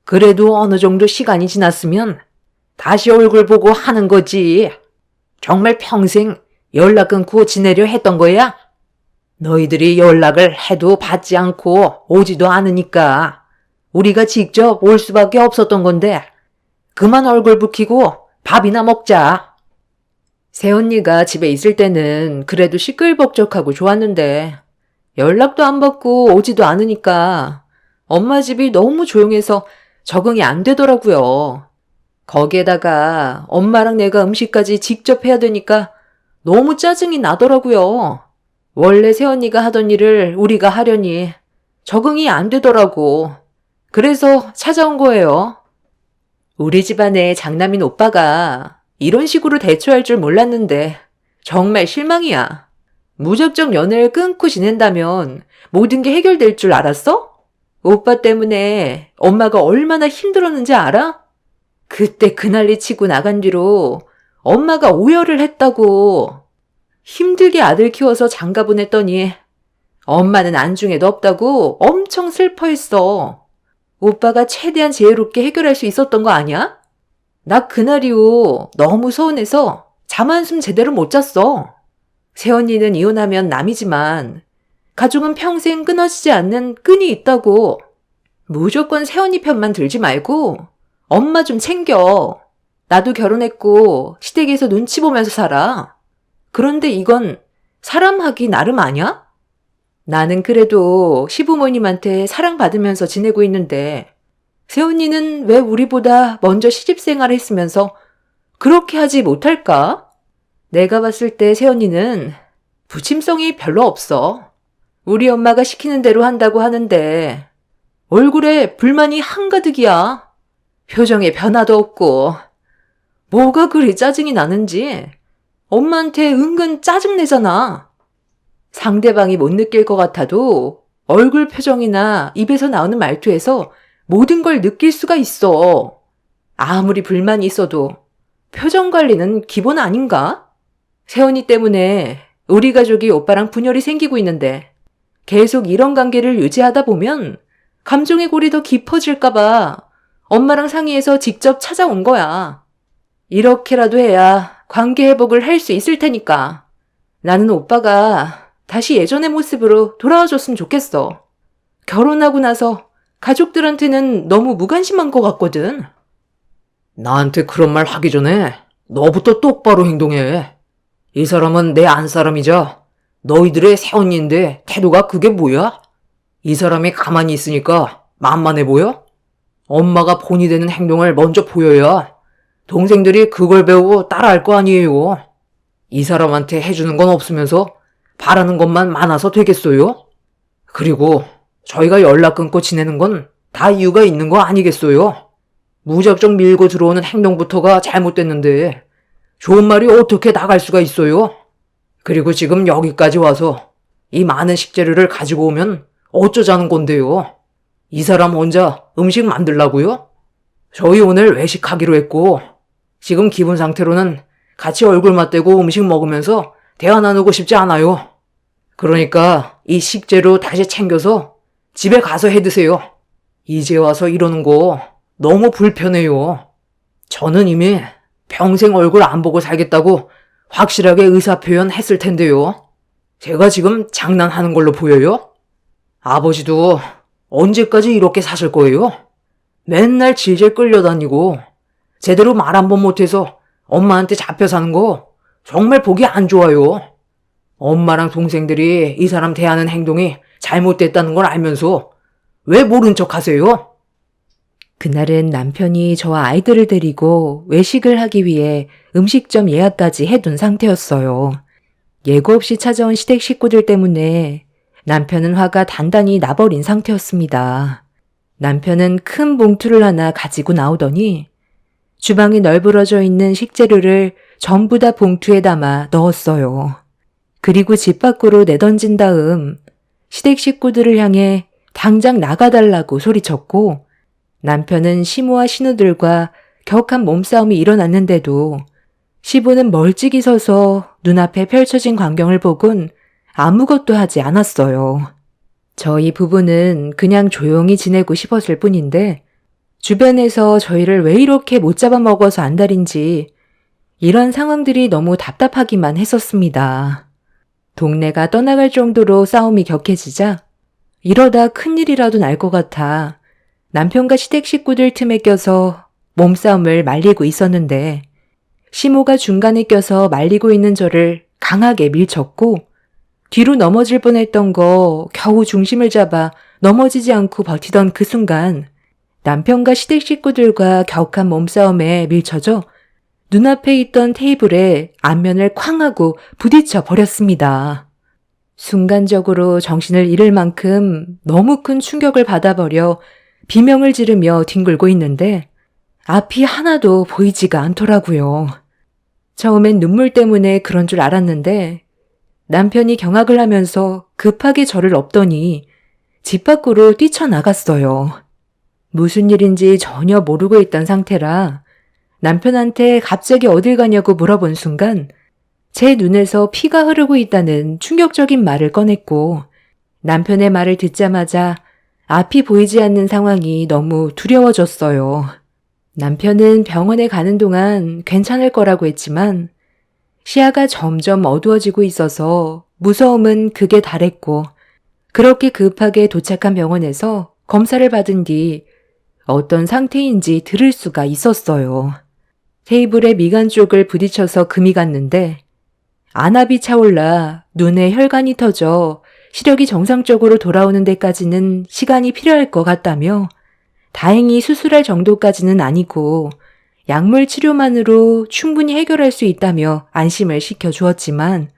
그래도 어느 정도 시간이 지났으면 다시 얼굴 보고 하는 거지. 정말 평생 연락 끊고 지내려 했던 거야? 너희들이 연락을 해도 받지 않고 오지도 않으니까 우리가 직접 올 수밖에 없었던 건데 그만 얼굴 붉히고 밥이나 먹자. 새언니가 집에 있을 때는 그래도 시끌벅적하고 좋았는데 연락도 안 받고 오지도 않으니까 엄마 집이 너무 조용해서 적응이 안 되더라고요. 거기에다가 엄마랑 내가 음식까지 직접 해야 되니까 너무 짜증이 나더라고요. 원래 새언니가 하던 일을 우리가 하려니 적응이 안 되더라고. 그래서 찾아온 거예요. 우리 집안의 장남인 오빠가 이런 식으로 대처할 줄 몰랐는데 정말 실망이야. 무작정 연애를 끊고 지낸다면 모든 게 해결될 줄 알았어? 오빠 때문에 엄마가 얼마나 힘들었는지 알아? 그때 그 난리 치고 나간 뒤로 엄마가 오열을 했다고. 힘들게 아들 키워서 장가 보냈더니 엄마는 안중에도 없다고 엄청 슬퍼했어. 오빠가 최대한 지혜롭게 해결할 수 있었던 거 아니야? 나 그날 이후 너무 서운해서 잠 한숨 제대로 못 잤어. 새언니는 이혼하면 남이지만 가족은 평생 끊어지지 않는 끈이 있다고. 무조건 새언니 편만 들지 말고 엄마 좀 챙겨. 나도 결혼했고 시댁에서 눈치 보면서 살아. 그런데 이건 사람하기 나름 아냐? 나는 그래도 시부모님한테 사랑받으면서 지내고 있는데 새언니는 왜 우리보다 먼저 시집생활을 했으면서 그렇게 하지 못할까? 내가 봤을 때 새언니는 부침성이 별로 없어. 우리 엄마가 시키는 대로 한다고 하는데 얼굴에 불만이 한가득이야. 표정에 변화도 없고 뭐가 그리 짜증이 나는지 엄마한테 은근 짜증내잖아. 상대방이 못 느낄 것 같아도 얼굴 표정이나 입에서 나오는 말투에서 모든 걸 느낄 수가 있어. 아무리 불만이 있어도 표정 관리는 기본 아닌가? 새언니 때문에 우리 가족이 오빠랑 분열이 생기고 있는데 계속 이런 관계를 유지하다 보면 감정의 골이 더 깊어질까봐 엄마랑 상의해서 직접 찾아온 거야. 이렇게라도 해야 관계 회복을 할 수 있을 테니까. 나는 오빠가 다시 예전의 모습으로 돌아와줬으면 좋겠어. 결혼하고 나서 가족들한테는 너무 무관심한 것 같거든. 나한테 그런 말 하기 전에 너부터 똑바로 행동해. 이 사람은 내 안 사람이자 너희들의 새언니인데 태도가 그게 뭐야? 이 사람이 가만히 있으니까 만만해 보여? 엄마가 본이 되는 행동을 먼저 보여야 동생들이 그걸 배우고 따라할 거 아니에요. 이 사람한테 해주는 건 없으면서 바라는 것만 많아서 되겠어요? 그리고 저희가 연락 끊고 지내는 건 다 이유가 있는 거 아니겠어요? 무작정 밀고 들어오는 행동부터가 잘못됐는데 좋은 말이 어떻게 나갈 수가 있어요? 그리고 지금 여기까지 와서 이 많은 식재료를 가지고 오면 어쩌자는 건데요? 이 사람 혼자 음식 만들라고요? 저희 오늘 외식하기로 했고 지금 기분 상태로는 같이 얼굴 맞대고 음식 먹으면서 대화 나누고 싶지 않아요. 그러니까 이 식재료 다시 챙겨서 집에 가서 해 드세요. 이제 와서 이러는 거 너무 불편해요. 저는 이미 평생 얼굴 안 보고 살겠다고 확실하게 의사표현 했을 텐데요. 제가 지금 장난하는 걸로 보여요? 아버지도 언제까지 이렇게 사실 거예요? 맨날 질질 끌려다니고 제대로 말 한 번 못해서 엄마한테 잡혀 사는 거 정말 보기 안 좋아요. 엄마랑 동생들이 이 사람 대하는 행동이 잘못됐다는 걸 알면서 왜 모른 척 하세요? 그날은 남편이 저와 아이들을 데리고 외식을 하기 위해 음식점 예약까지 해둔 상태였어요. 예고 없이 찾아온 시댁 식구들 때문에 남편은 화가 단단히 나버린 상태였습니다. 남편은 큰 봉투를 하나 가지고 나오더니 주방에 널브러져 있는 식재료를 전부 다 봉투에 담아 넣었어요. 그리고 집 밖으로 내던진 다음 시댁 식구들을 향해 당장 나가달라고 소리쳤고 남편은 시모와 신우들과 격한 몸싸움이 일어났는데도 시부는 멀찍이 서서 눈앞에 펼쳐진 광경을 보곤 아무것도 하지 않았어요. 저희 부부는 그냥 조용히 지내고 싶었을 뿐인데 주변에서 저희를 왜 이렇게 못 잡아먹어서 안달인지 이런 상황들이 너무 답답하기만 했었습니다. 동네가 떠나갈 정도로 싸움이 격해지자 이러다 큰일이라도 날 것 같아 남편과 시댁 식구들 틈에 껴서 몸싸움을 말리고 있었는데 시모가 중간에 껴서 말리고 있는 저를 강하게 밀쳤고 뒤로 넘어질 뻔했던 거 겨우 중심을 잡아 넘어지지 않고 버티던 그 순간 남편과 시댁 식구들과 격한 몸싸움에 밀쳐져 눈앞에 있던 테이블에 앞면을 쾅 하고 부딪혀 버렸습니다. 순간적으로 정신을 잃을 만큼 너무 큰 충격을 받아버려 비명을 지르며 뒹굴고 있는데 앞이 하나도 보이지가 않더라고요. 처음엔 눈물 때문에 그런 줄 알았는데 남편이 경악을 하면서 급하게 저를 업더니 집 밖으로 뛰쳐나갔어요. 무슨 일인지 전혀 모르고 있던 상태라 남편한테 갑자기 어딜 가냐고 물어본 순간 제 눈에서 피가 흐르고 있다는 충격적인 말을 꺼냈고 남편의 말을 듣자마자 앞이 보이지 않는 상황이 너무 두려워졌어요. 남편은 병원에 가는 동안 괜찮을 거라고 했지만 시야가 점점 어두워지고 있어서 무서움은 극에 달했고 그렇게 급하게 도착한 병원에서 검사를 받은 뒤 어떤 상태인지 들을 수가 있었어요. 테이블의 미간 쪽을 부딪혀서 금이 갔는데 안압이 차올라 눈에 혈관이 터져 시력이 정상적으로 돌아오는 데까지는 시간이 필요할 것 같다며 다행히 수술할 정도까지는 아니고 약물 치료만으로 충분히 해결할 수 있다며 안심을 시켜주었지만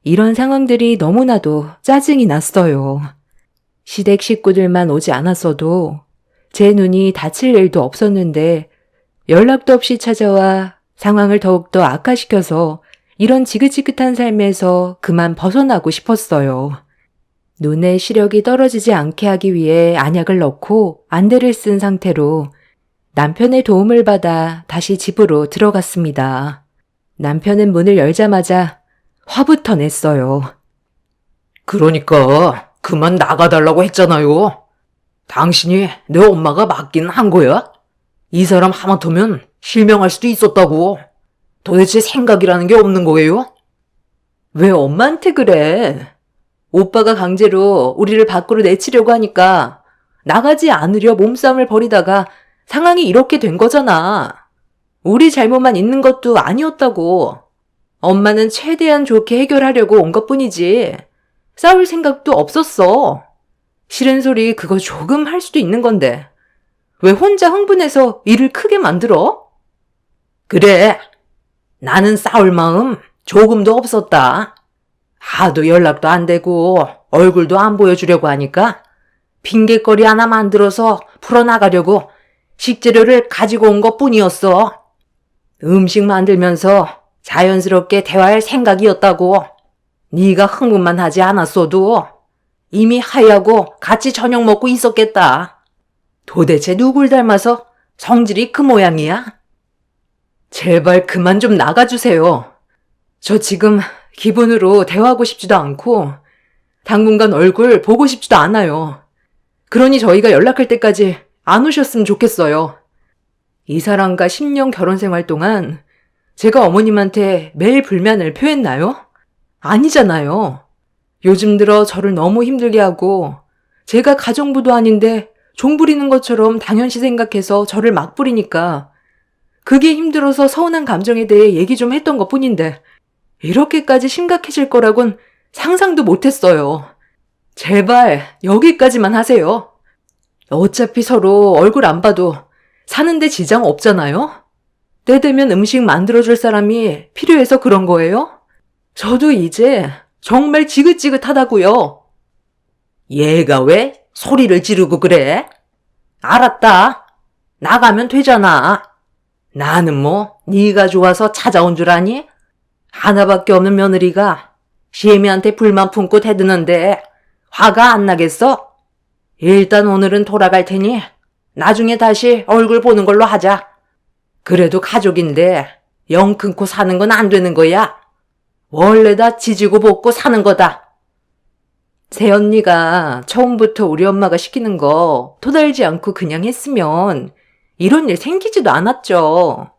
이런 상황들이 너무나도 짜증이 났어요. 시댁 식구들만 오지 않았어도 제 눈이 다칠 일도 없었는데 연락도 없이 찾아와 상황을 더욱더 악화시켜서 이런 지긋지긋한 삶에서 그만 벗어나고 싶었어요. 눈의 시력이 떨어지지 않게 하기 위해 안약을 넣고 안대를 쓴 상태로 남편의 도움을 받아 다시 집으로 들어갔습니다. 남편은 문을 열자마자 화부터 냈어요. 그러니까 그만 나가달라고 했잖아요. 당신이 내 엄마가 맞긴 한 거야? 이 사람 하마터면 실명할 수도 있었다고. 도대체 생각이라는 게 없는 거예요? 왜 엄마한테 그래? 오빠가 강제로 우리를 밖으로 내치려고 하니까 나가지 않으려 몸싸움을 벌이다가 상황이 이렇게 된 거잖아. 우리 잘못만 있는 것도 아니었다고. 엄마는 최대한 좋게 해결하려고 온 것뿐이지 싸울 생각도 없었어. 싫은 소리 그거 조금 할 수도 있는 건데 왜 혼자 흥분해서 일을 크게 만들어? 그래. 나는 싸울 마음 조금도 없었다. 하도 연락도 안 되고 얼굴도 안 보여주려고 하니까 핑계거리 하나 만들어서 풀어나가려고 식재료를 가지고 온 것뿐이었어. 음식 만들면서 자연스럽게 대화할 생각이었다고. 네가 흥분만 하지 않았어도 이미 하야고 같이 저녁 먹고 있었겠다. 도대체 누굴 닮아서 성질이 그 모양이야? 제발 그만 좀 나가주세요. 저 지금 기분으로 대화하고 싶지도 않고 당분간 얼굴 보고 싶지도 않아요. 그러니 저희가 연락할 때까지 안 오셨으면 좋겠어요. 이 사람과 10년 결혼 생활 동안 제가 어머님한테 매일 불만을 표했나요? 아니잖아요. 요즘 들어 저를 너무 힘들게 하고 제가 가정부도 아닌데 종 부리는 것처럼 당연시 생각해서 저를 막 부리니까 그게 힘들어서 서운한 감정에 대해 얘기 좀 했던 것뿐인데 이렇게까지 심각해질 거라곤 상상도 못했어요. 제발 여기까지만 하세요. 어차피 서로 얼굴 안 봐도 사는데 지장 없잖아요? 때 되면 음식 만들어줄 사람이 필요해서 그런 거예요? 저도 이제 정말 지긋지긋하다고요. 얘가 왜 소리를 지르고 그래? 알았다. 나가면 되잖아. 나는 뭐 네가 좋아서 찾아온 줄 아니? 하나밖에 없는 며느리가 시애미한테 불만 품고 대드는데 화가 안 나겠어? 일단 오늘은 돌아갈 테니 나중에 다시 얼굴 보는 걸로 하자. 그래도 가족인데 영 끊고 사는 건 안 되는 거야. 원래 다 지지고 볶고 사는 거다. 새언니가 처음부터 우리 엄마가 시키는 거 토달지 않고 그냥 했으면 이런 일 생기지도 않았죠.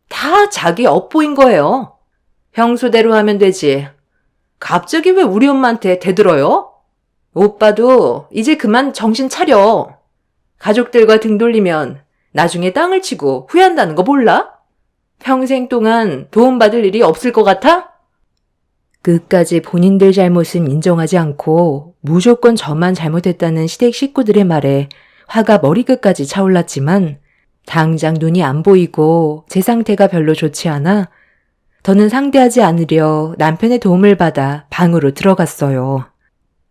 다 자기 업보인 거예요. 평소대로 하면 되지. 갑자기 왜 우리 엄마한테 대들어요? 오빠도 이제 그만 정신 차려. 가족들과 등 돌리면 나중에 땅을 치고 후회한다는 거 몰라? 평생 동안 도움받을 일이 없을 것 같아? 끝까지 본인들 잘못은 인정하지 않고 무조건 저만 잘못했다는 시댁 식구들의 말에 화가 머리끝까지 차올랐지만 당장 눈이 안 보이고 제 상태가 별로 좋지 않아 더는 상대하지 않으려 남편의 도움을 받아 방으로 들어갔어요.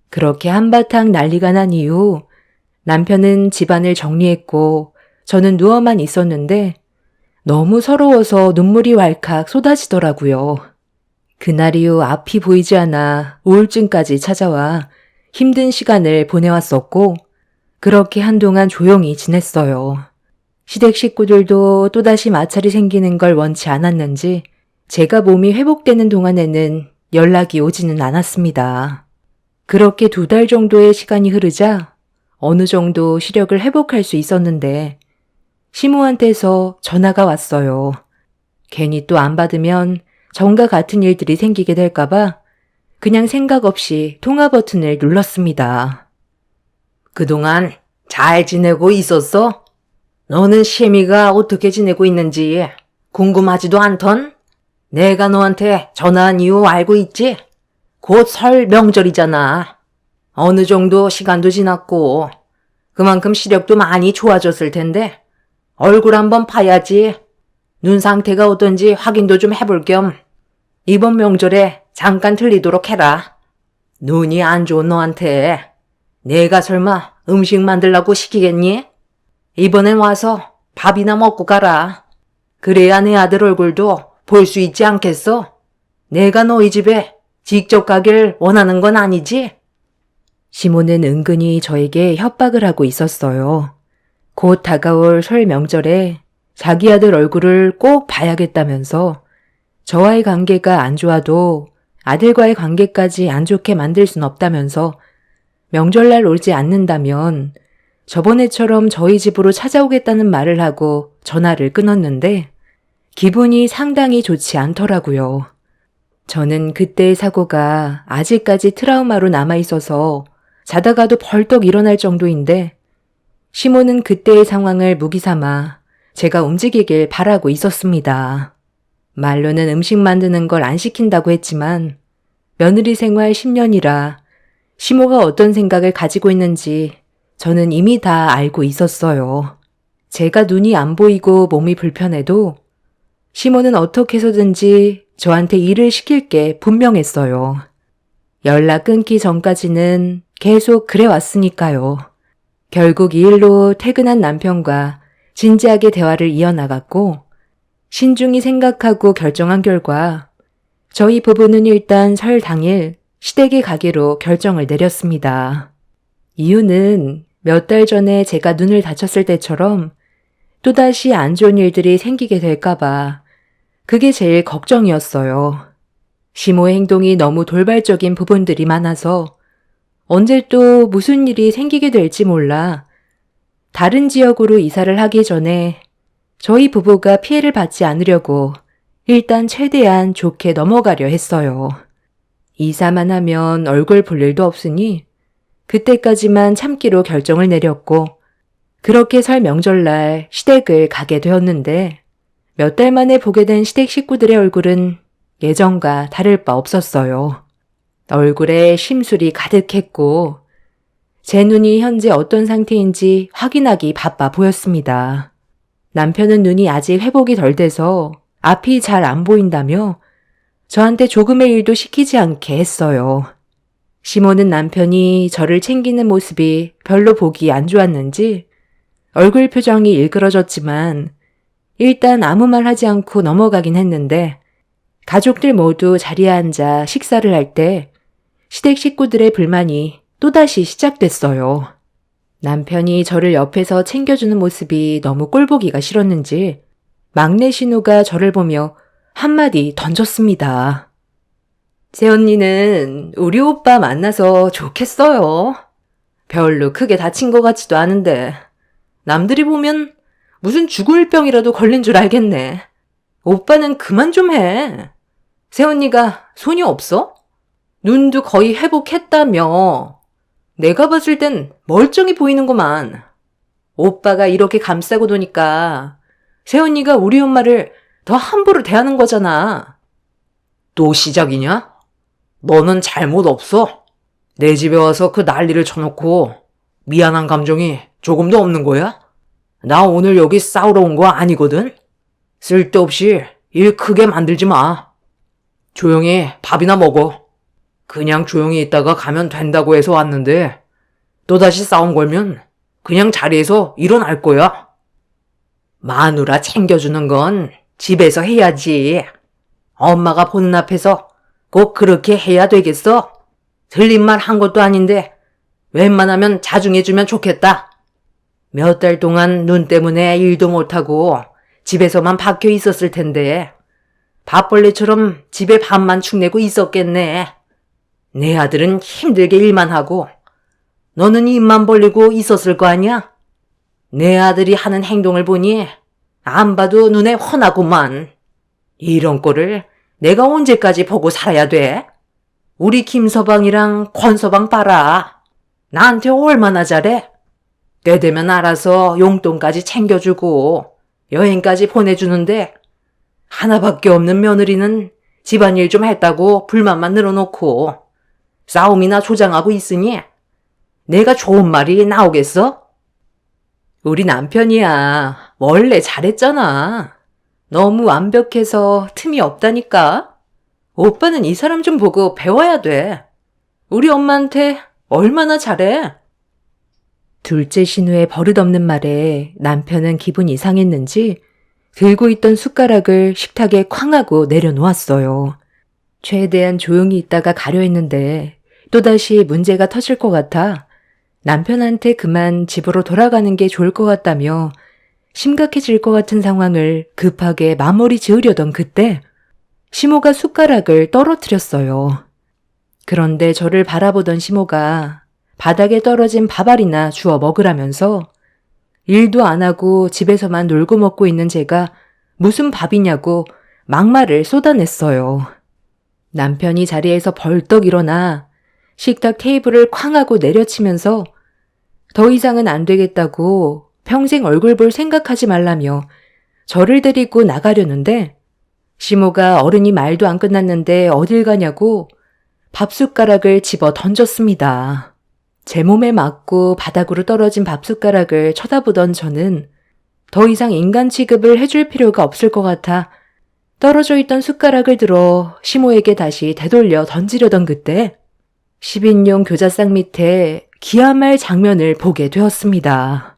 그렇게 한바탕 난리가 난 이후 남편은 집안을 정리했고 저는 누워만 있었는데 너무 서러워서 눈물이 왈칵 쏟아지더라고요. 그날 이후 앞이 보이지 않아 우울증까지 찾아와 힘든 시간을 보내왔었고 그렇게 한동안 조용히 지냈어요. 시댁 식구들도 또다시 마찰이 생기는 걸 원치 않았는지 제가 몸이 회복되는 동안에는 연락이 오지는 않았습니다. 그렇게 2달 정도의 시간이 흐르자 어느 정도 시력을 회복할 수 있었는데 시모한테서 전화가 왔어요. 괜히 또 안 받으면 전과 같은 일들이 생기게 될까봐 그냥 생각 없이 통화 버튼을 눌렀습니다. 그동안 잘 지내고 있었어? 너는 시애미가 어떻게 지내고 있는지 궁금하지도 않던? 내가 너한테 전화한 이유 알고 있지? 곧 설 명절이잖아. 어느 정도 시간도 지났고 그만큼 시력도 많이 좋아졌을 텐데 얼굴 한번 봐야지. 눈 상태가 어떤지 확인도 좀 해볼 겸 이번 명절에 잠깐 들리도록 해라. 눈이 안 좋은 너한테 내가 설마 음식 만들라고 시키겠니? 이번엔 와서 밥이나 먹고 가라. 그래야 내 아들 얼굴도 볼 수 있지 않겠어? 내가 너희 집에 직접 가길 원하는 건 아니지? 시모는 은근히 저에게 협박을 하고 있었어요. 곧 다가올 설 명절에 자기 아들 얼굴을 꼭 봐야겠다면서 저와의 관계가 안 좋아도 아들과의 관계까지 안 좋게 만들 순 없다면서 명절날 오지 않는다면 저번에처럼 저희 집으로 찾아오겠다는 말을 하고 전화를 끊었는데 기분이 상당히 좋지 않더라고요. 저는 그때의 사고가 아직까지 트라우마로 남아있어서 자다가도 벌떡 일어날 정도인데 시모는 그때의 상황을 무기삼아 제가 움직이길 바라고 있었습니다. 말로는 음식 만드는 걸 안 시킨다고 했지만 며느리 생활 10년이라 시모가 어떤 생각을 가지고 있는지 저는 이미 다 알고 있었어요. 제가 눈이 안 보이고 몸이 불편해도 시모는 어떻게 해서든지 저한테 일을 시킬 게 분명했어요. 연락 끊기 전까지는 계속 그래왔으니까요. 결국 이 일로 퇴근한 남편과 진지하게 대화를 이어나갔고 신중히 생각하고 결정한 결과 저희 부부는 일단 설 당일 시댁에 가기로 결정을 내렸습니다. 이유는 몇 달 전에 제가 눈을 다쳤을 때처럼 또다시 안 좋은 일들이 생기게 될까봐 그게 제일 걱정이었어요. 시모의 행동이 너무 돌발적인 부분들이 많아서 언제 또 무슨 일이 생기게 될지 몰라 다른 지역으로 이사를 하기 전에 저희 부부가 피해를 받지 않으려고 일단 최대한 좋게 넘어가려 했어요. 이사만 하면 얼굴 볼 일도 없으니 그때까지만 참기로 결정을 내렸고 그렇게 설 명절날 시댁을 가게 되었는데 몇 달 만에 보게 된 시댁 식구들의 얼굴은 예전과 다를 바 없었어요. 얼굴에 심술이 가득했고 제 눈이 현재 어떤 상태인지 확인하기 바빠 보였습니다. 남편은 눈이 아직 회복이 덜 돼서 앞이 잘 안 보인다며 저한테 조금의 일도 시키지 않게 했어요. 시모는 남편이 저를 챙기는 모습이 별로 보기 안 좋았는지 얼굴 표정이 일그러졌지만 일단 아무 말 하지 않고 넘어가긴 했는데 가족들 모두 자리에 앉아 식사를 할 때 시댁 식구들의 불만이 또다시 시작됐어요. 남편이 저를 옆에서 챙겨주는 모습이 너무 꼴보기가 싫었는지 막내 신우가 저를 보며 한마디 던졌습니다. 새언니는 우리 오빠 만나서 좋겠어요. 별로 크게 다친 것 같지도 않은데 남들이 보면 무슨 죽을 병이라도 걸린 줄 알겠네. 오빠는 그만 좀 해. 새언니가 손이 없어? 눈도 거의 회복했다며. 내가 봤을 땐 멀쩡히 보이는구만. 오빠가 이렇게 감싸고 노니까 새언니가 우리 엄마를 더 함부로 대하는 거잖아. 또 시작이냐? 너는 잘못 없어. 내 집에 와서 그 난리를 쳐놓고 미안한 감정이 조금도 없는 거야? 나 오늘 여기 싸우러 온 거 아니거든? 쓸데없이 일 크게 만들지 마. 조용히 밥이나 먹어. 그냥 조용히 있다가 가면 된다고 해서 왔는데 또다시 싸움 걸면 그냥 자리에서 일어날 거야. 마누라 챙겨주는 건 집에서 해야지. 엄마가 보는 앞에서 꼭 그렇게 해야 되겠어? 틀린 말 한 것도 아닌데 웬만하면 자중해주면 좋겠다. 몇 달 동안 눈 때문에 일도 못하고 집에서만 박혀 있었을 텐데 밥벌레처럼 집에 밥만 축내고 있었겠네. 내 아들은 힘들게 일만 하고 너는 입만 벌리고 있었을 거 아니야? 내 아들이 하는 행동을 보니 안 봐도 눈에 훤하구만. 이런 꼴을 내가 언제까지 보고 살아야 돼? 우리 김서방이랑 권서방 봐라. 나한테 얼마나 잘해? 때 되면 알아서 용돈까지 챙겨주고 여행까지 보내주는데 하나밖에 없는 며느리는 집안일 좀 했다고 불만만 늘어놓고 싸움이나 조장하고 있으니 내가 좋은 말이 나오겠어? 우리 남편이야. 원래 잘했잖아. 너무 완벽해서 틈이 없다니까. 오빠는 이 사람 좀 보고 배워야 돼. 우리 엄마한테 얼마나 잘해. 둘째 신우의 버릇없는 말에 남편은 기분이 이상했는지 들고 있던 숟가락을 식탁에 쾅 하고 내려놓았어요. 최대한 조용히 있다가 가려 했는데 또다시 문제가 터질 것 같아 남편한테 그만 집으로 돌아가는 게 좋을 것 같다며 심각해질 것 같은 상황을 급하게 마무리 지으려던 그때 시모가 숟가락을 떨어뜨렸어요. 그런데 저를 바라보던 시모가 바닥에 떨어진 밥알이나 주워 먹으라면서 일도 안 하고 집에서만 놀고 먹고 있는 제가 무슨 밥이냐고 막말을 쏟아냈어요. 남편이 자리에서 벌떡 일어나 식탁 테이블을 쾅 하고 내려치면서 더 이상은 안 되겠다고 평생 얼굴 볼 생각하지 말라며 저를 데리고 나가려는데 시모가 어른이 말도 안 끝났는데 어딜 가냐고 밥숟가락을 집어 던졌습니다. 제 몸에 맞고 바닥으로 떨어진 밥숟가락을 쳐다보던 저는 더 이상 인간 취급을 해줄 필요가 없을 것 같아 떨어져 있던 숟가락을 들어 시모에게 다시 되돌려 던지려던 그때 10인용 교자상 밑에 기아말 장면을 보게 되었습니다.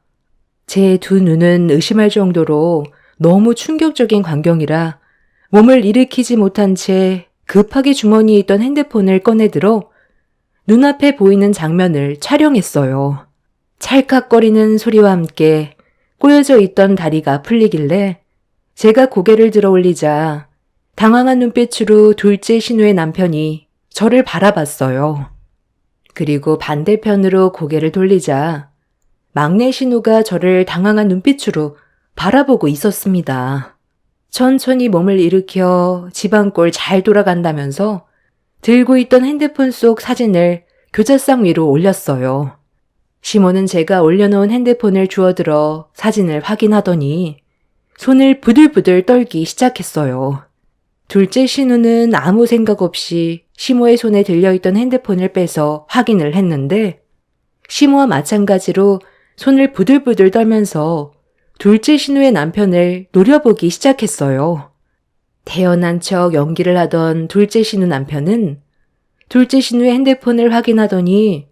제 두 눈은 의심할 정도로 너무 충격적인 광경이라 몸을 일으키지 못한 채 급하게 주머니에 있던 핸드폰을 꺼내들어 눈앞에 보이는 장면을 촬영했어요. 찰칵거리는 소리와 함께 꼬여져 있던 다리가 풀리길래 제가 고개를 들어 올리자 당황한 눈빛으로 둘째 신우의 남편이 저를 바라봤어요. 그리고 반대편으로 고개를 돌리자 막내 신우가 저를 당황한 눈빛으로 바라보고 있었습니다. 천천히 몸을 일으켜 집안꼴 잘 돌아간다면서 들고 있던 핸드폰 속 사진을 교자상 위로 올렸어요. 시모는 제가 올려놓은 핸드폰을 주워들어 사진을 확인하더니 손을 부들부들 떨기 시작했어요. 둘째 신우는 아무 생각 없이 시모의 손에 들려있던 핸드폰을 빼서 확인을 했는데 시모와 마찬가지로 손을 부들부들 떨면서 둘째 신우의 남편을 노려보기 시작했어요. 태어난 척 연기를 하던 둘째 신우 남편은 둘째 신우의 핸드폰을 확인하더니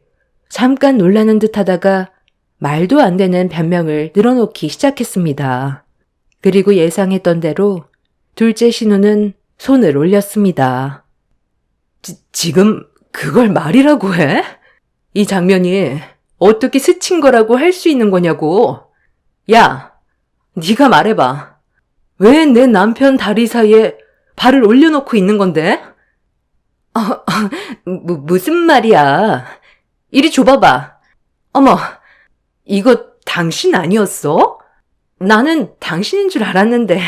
잠깐 놀라는 듯 하다가 말도 안 되는 변명을 늘어놓기 시작했습니다. 그리고 예상했던 대로 둘째 신우는 손을 올렸습니다. 지금 그걸 말이라고 해? 이 장면이 어떻게 스친 거라고 할 수 있는 거냐고. 야, 네가 말해봐. 왜 내 남편 다리 사이에 발을 올려놓고 있는 건데? 무슨 말이야. 이리 줘봐봐. 어머, 이거 당신 아니었어? 나는 당신인 줄 알았는데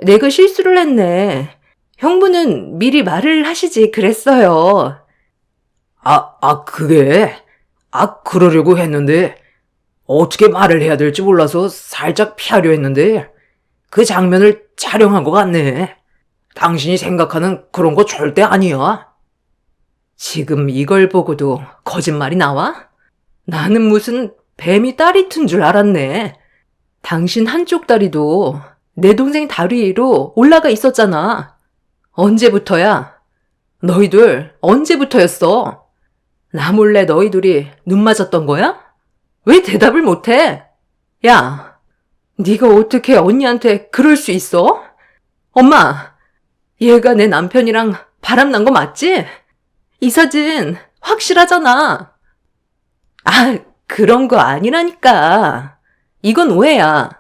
내가 실수를 했네. 형부는 미리 말을 하시지 그랬어요. 그게? 그러려고 했는데 어떻게 말을 해야 될지 몰라서 살짝 피하려 했는데 그 장면을 촬영한 것 같네. 당신이 생각하는 그런 거 절대 아니야. 지금 이걸 보고도 거짓말이 나와? 나는 무슨 뱀이 다리 튼 줄 알았네. 당신 한쪽 다리도 내 동생 다리 위로 올라가 있었잖아. 언제부터야? 너희들 언제부터였어? 나 몰래 너희 둘이 눈 맞았던 거야? 왜 대답을 못해? 야, 네가 어떻게 언니한테 그럴 수 있어? 엄마, 얘가 내 남편이랑 바람난 거 맞지? 이 사진 확실하잖아. 그런 거 아니라니까. 이건 오해야.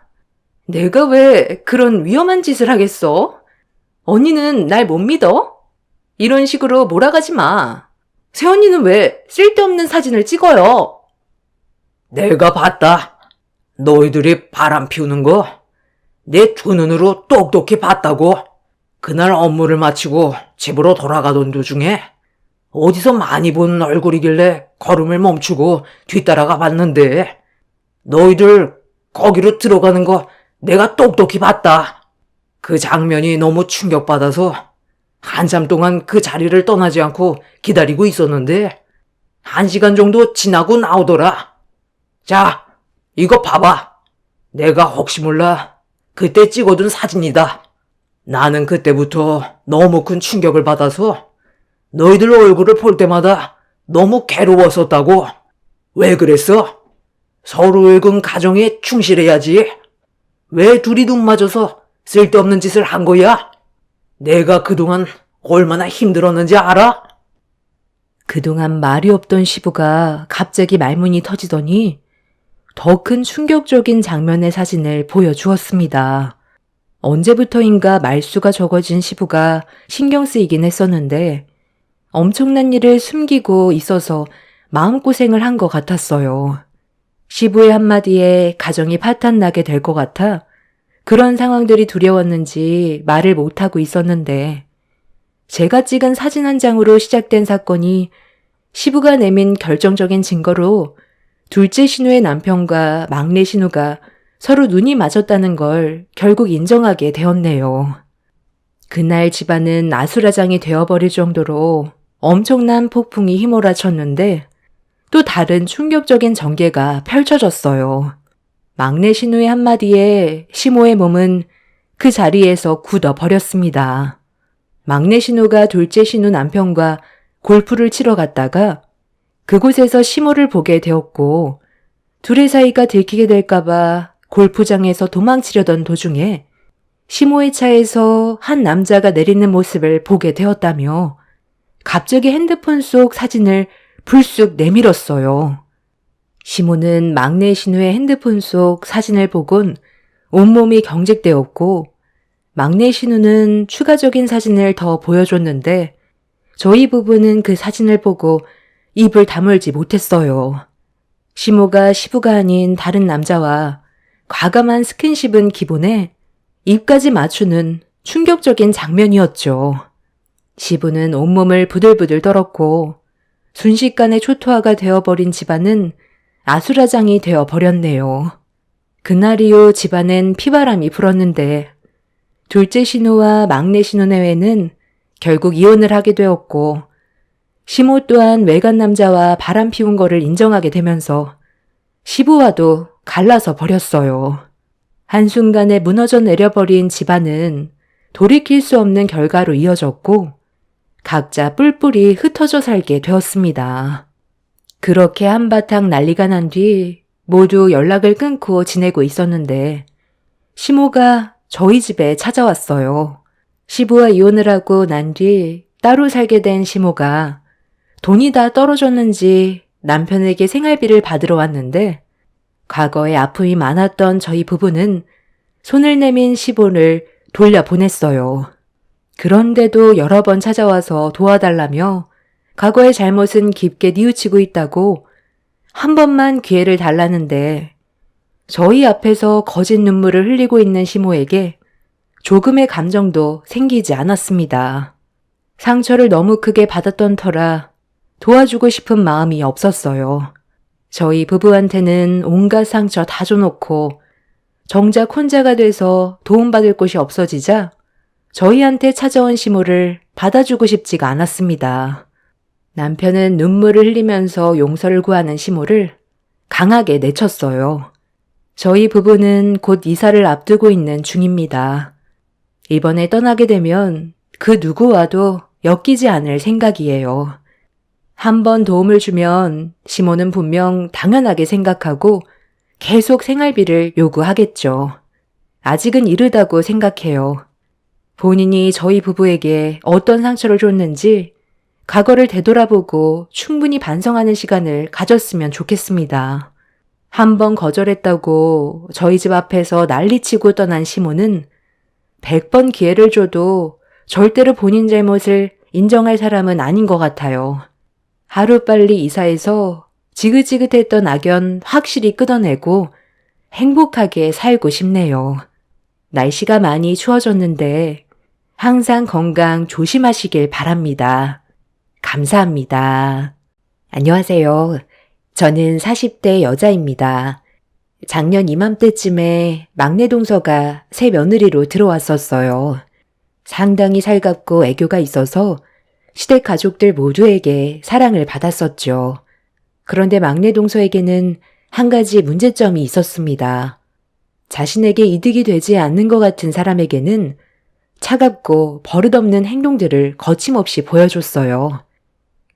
내가 왜 그런 위험한 짓을 하겠어? 언니는 날 못 믿어? 이런 식으로 몰아가지 마. 새언니는 왜 쓸데없는 사진을 찍어요? 내가 봤다. 너희들이 바람 피우는 거 내 두 눈으로 똑똑히 봤다고. 그날 업무를 마치고 집으로 돌아가던 도중에 어디서 많이 본 얼굴이길래 걸음을 멈추고 뒤따라가 봤는데 너희들 거기로 들어가는 거 내가 똑똑히 봤다. 그 장면이 너무 충격받아서 한참 동안 그 자리를 떠나지 않고 기다리고 있었는데 1시간 정도 지나고 나오더라. 자, 이거 봐봐. 내가 혹시 몰라 그때 찍어둔 사진이다. 나는 그때부터 너무 큰 충격을 받아서 너희들 얼굴을 볼 때마다 너무 괴로웠었다고. 왜 그랬어? 서로 읽은 가정에 충실해야지. 왜 둘이 눈 맞아서 쓸데없는 짓을 한 거야? 내가 그동안 얼마나 힘들었는지 알아? 그동안 말이 없던 시부가 갑자기 말문이 터지더니 더 큰 충격적인 장면의 사진을 보여주었습니다. 언제부터인가 말수가 적어진 시부가 신경 쓰이긴 했었는데 엄청난 일을 숨기고 있어서 마음고생을 한 것 같았어요. 시부의 한마디에 가정이 파탄나게 될 것 같아 그런 상황들이 두려웠는지 말을 못하고 있었는데 제가 찍은 사진 한 장으로 시작된 사건이 시부가 내민 결정적인 증거로 둘째 신우의 남편과 막내 신우가 서로 눈이 맞았다는 걸 결국 인정하게 되었네요. 그날 집안은 아수라장이 되어버릴 정도로 엄청난 폭풍이 휘몰아쳤는데 또 다른 충격적인 전개가 펼쳐졌어요. 막내 신우의 한마디에 시모의 몸은 그 자리에서 굳어버렸습니다. 막내 신우가 둘째 신우 남편과 골프를 치러 갔다가 그곳에서 시모를 보게 되었고 둘의 사이가 들키게 될까봐 골프장에서 도망치려던 도중에 시모의 차에서 한 남자가 내리는 모습을 보게 되었다며 갑자기 핸드폰 속 사진을 불쑥 내밀었어요. 시모는 막내 신우의 핸드폰 속 사진을 보곤 온몸이 경직되었고 막내 신우는 추가적인 사진을 더 보여줬는데 저희 부부는 그 사진을 보고 입을 다물지 못했어요. 시모가 시부가 아닌 다른 남자와 과감한 스킨십은 기본에 입까지 맞추는 충격적인 장면이었죠. 시부는 온몸을 부들부들 떨었고 순식간에 초토화가 되어버린 집안은 아수라장이 되어버렸네요. 그날 이후 집안엔 피바람이 불었는데 둘째 신우와 막내 신우 내외는 결국 이혼을 하게 되었고 시모 또한 외간 남자와 바람 피운 거를 인정하게 되면서 시부와도 갈라서 버렸어요. 한순간에 무너져 내려버린 집안은 돌이킬 수 없는 결과로 이어졌고 각자 뿔뿔이 흩어져 살게 되었습니다. 그렇게 한바탕 난리가 난 뒤 모두 연락을 끊고 지내고 있었는데 시모가 저희 집에 찾아왔어요. 시부와 이혼을 하고 난 뒤 따로 살게 된 시모가 돈이 다 떨어졌는지 남편에게 생활비를 받으러 왔는데 과거에 아픔이 많았던 저희 부부는 손을 내민 시부를 돌려보냈어요. 그런데도 여러 번 찾아와서 도와달라며 과거의 잘못은 깊게 뉘우치고 있다고 한 번만 기회를 달라는데 저희 앞에서 거짓 눈물을 흘리고 있는 시모에게 조금의 감정도 생기지 않았습니다. 상처를 너무 크게 받았던 터라 도와주고 싶은 마음이 없었어요. 저희 부부한테는 온갖 상처 다 줘놓고 정작 혼자가 돼서 도움받을 곳이 없어지자 저희한테 찾아온 시모를 받아주고 싶지가 않았습니다. 남편은 눈물을 흘리면서 용서를 구하는 시모를 강하게 내쳤어요. 저희 부부는 곧 이사를 앞두고 있는 중입니다. 이번에 떠나게 되면 그 누구와도 엮이지 않을 생각이에요. 한 번 도움을 주면 시모는 분명 당연하게 생각하고 계속 생활비를 요구하겠죠. 아직은 이르다고 생각해요. 본인이 저희 부부에게 어떤 상처를 줬는지 과거를 되돌아보고 충분히 반성하는 시간을 가졌으면 좋겠습니다. 한 번 거절했다고 저희 집 앞에서 난리치고 떠난 시모는 100번 기회를 줘도 절대로 본인 잘못을 인정할 사람은 아닌 것 같아요. 하루빨리 이사해서 지긋지긋했던 악연 확실히 끊어내고 행복하게 살고 싶네요. 날씨가 많이 추워졌는데 항상 건강 조심하시길 바랍니다. 감사합니다. 안녕하세요. 저는 40대 여자입니다. 작년 이맘때쯤에 막내 동서가 새 며느리로 들어왔었어요. 상당히 살갑고 애교가 있어서 시댁 가족들 모두에게 사랑을 받았었죠. 그런데 막내 동서에게는 한 가지 문제점이 있었습니다. 자신에게 이득이 되지 않는 것 같은 사람에게는 차갑고 버릇없는 행동들을 거침없이 보여줬어요.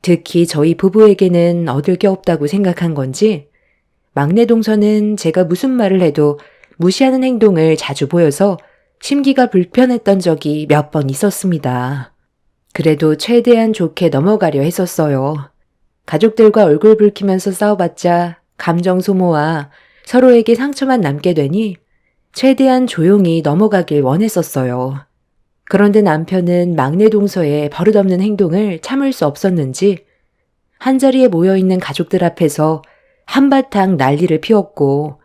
특히 저희 부부에게는 얻을 게 없다고 생각한 건지 막내 동서는 제가 무슨 말을 해도 무시하는 행동을 자주 보여서 심기가 불편했던 적이 몇 번 있었습니다. 그래도 최대한 좋게 넘어가려 했었어요. 가족들과 얼굴 붉히면서 싸워봤자 감정 소모와 서로에게 상처만 남게 되니 최대한 조용히 넘어가길 원했었어요. 그런데 남편은 막내 동서의 버릇없는 행동을 참을 수 없었는지 한자리에 모여있는 가족들 앞에서 한바탕 난리를 피웠고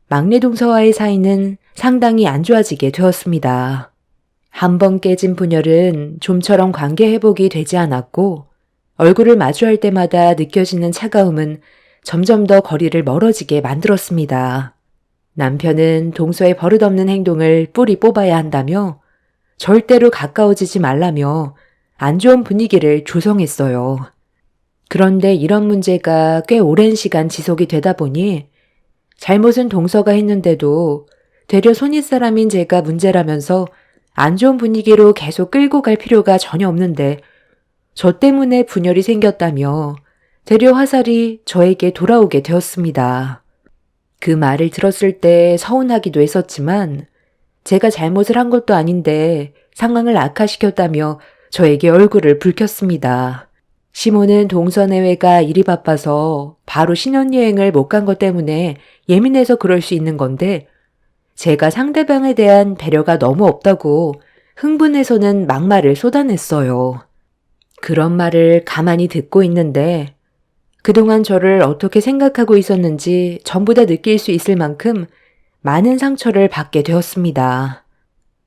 막내 동서와의 사이는 상당히 안 좋아지게 되었습니다. 한 번 깨진 분열은 좀처럼 관계 회복이 되지 않았고 얼굴을 마주할 때마다 느껴지는 차가움은 점점 더 거리를 멀어지게 만들었습니다. 남편은 동서의 버릇없는 행동을 뿌리 뽑아야 한다며 절대로 가까워지지 말라며 안 좋은 분위기를 조성했어요. 그런데 이런 문제가 꽤 오랜 시간 지속이 되다 보니 잘못은 동서가 했는데도 되려 손윗사람인 제가 문제라면서 안 좋은 분위기로 계속 끌고 갈 필요가 전혀 없는데 저 때문에 분열이 생겼다며 되려 화살이 저에게 돌아오게 되었습니다. 그 말을 들었을 때 서운하기도 했었지만 제가 잘못을 한 것도 아닌데 상황을 악화시켰다며 저에게 얼굴을 붉혔습니다. 시모는 동서내외가 일이 바빠서 바로 신혼여행을 못 간 것 때문에 예민해서 그럴 수 있는 건데 제가 상대방에 대한 배려가 너무 없다고 흥분해서는 막말을 쏟아냈어요. 그런 말을 가만히 듣고 있는데 그동안 저를 어떻게 생각하고 있었는지 전부 다 느낄 수 있을 만큼 많은 상처를 받게 되었습니다.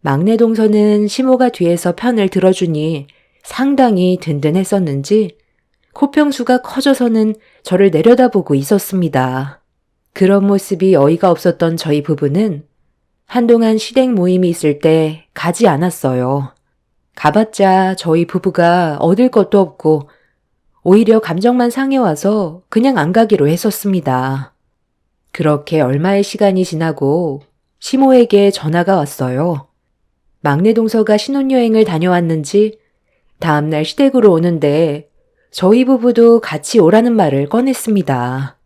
막내 동서는 시모가 뒤에서 편을 들어주니 상당히 든든했었는지 코평수가 커져서는 저를 내려다보고 있었습니다. 그런 모습이 어이가 없었던 저희 부부는 한동안 시댁 모임이 있을 때 가지 않았어요. 가봤자 저희 부부가 얻을 것도 없고 오히려 감정만 상해와서 그냥 안 가기로 했었습니다. 그렇게 얼마의 시간이 지나고 시모에게 전화가 왔어요. 막내 동서가 신혼여행을 다녀왔는지 다음날 시댁으로 오는데 저희 부부도 같이 오라는 말을 꺼냈습니다.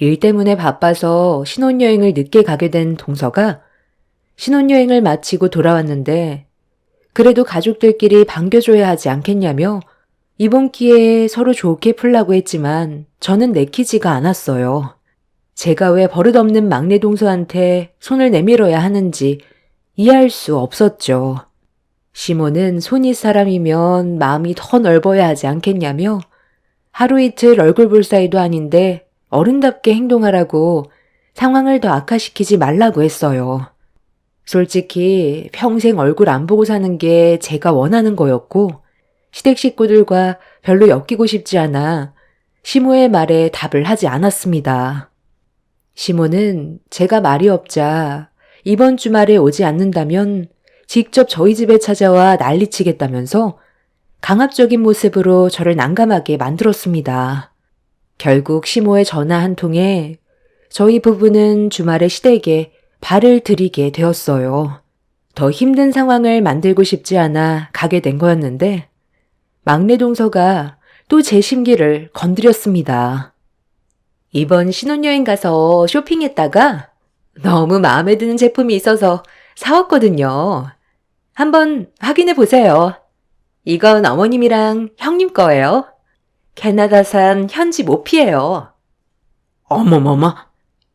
일 때문에 바빠서 신혼여행을 늦게 가게 된 동서가 신혼여행을 마치고 돌아왔는데 그래도 가족들끼리 반겨줘야 하지 않겠냐며 이번 기회에 서로 좋게 풀라고 했지만 저는 내키지가 않았어요. 제가 왜 버릇없는 막내 동서한테 손을 내밀어야 하는지 이해할 수 없었죠. 시모는 손윗 사람이면 마음이 더 넓어야 하지 않겠냐며 하루 이틀 얼굴 볼 사이도 아닌데 어른답게 행동하라고 상황을 더 악화시키지 말라고 했어요. 솔직히 평생 얼굴 안 보고 사는 게 제가 원하는 거였고 시댁 식구들과 별로 엮이고 싶지 않아 시모의 말에 답을 하지 않았습니다. 시모는 제가 말이 없자 이번 주말에 오지 않는다면 직접 저희 집에 찾아와 난리치겠다면서 강압적인 모습으로 저를 난감하게 만들었습니다. 결국 시모의 전화 한 통에 저희 부부는 주말에 시댁에 발을 들이게 되었어요. 더 힘든 상황을 만들고 싶지 않아 가게 된 거였는데 막내 동서가 또 제 심기를 건드렸습니다. 이번 신혼여행 가서 쇼핑했다가 너무 마음에 드는 제품이 있어서 사왔거든요. 한번 확인해 보세요. 이건 어머님이랑 형님 거예요. 캐나다산 현지 모피예요. 어머머머,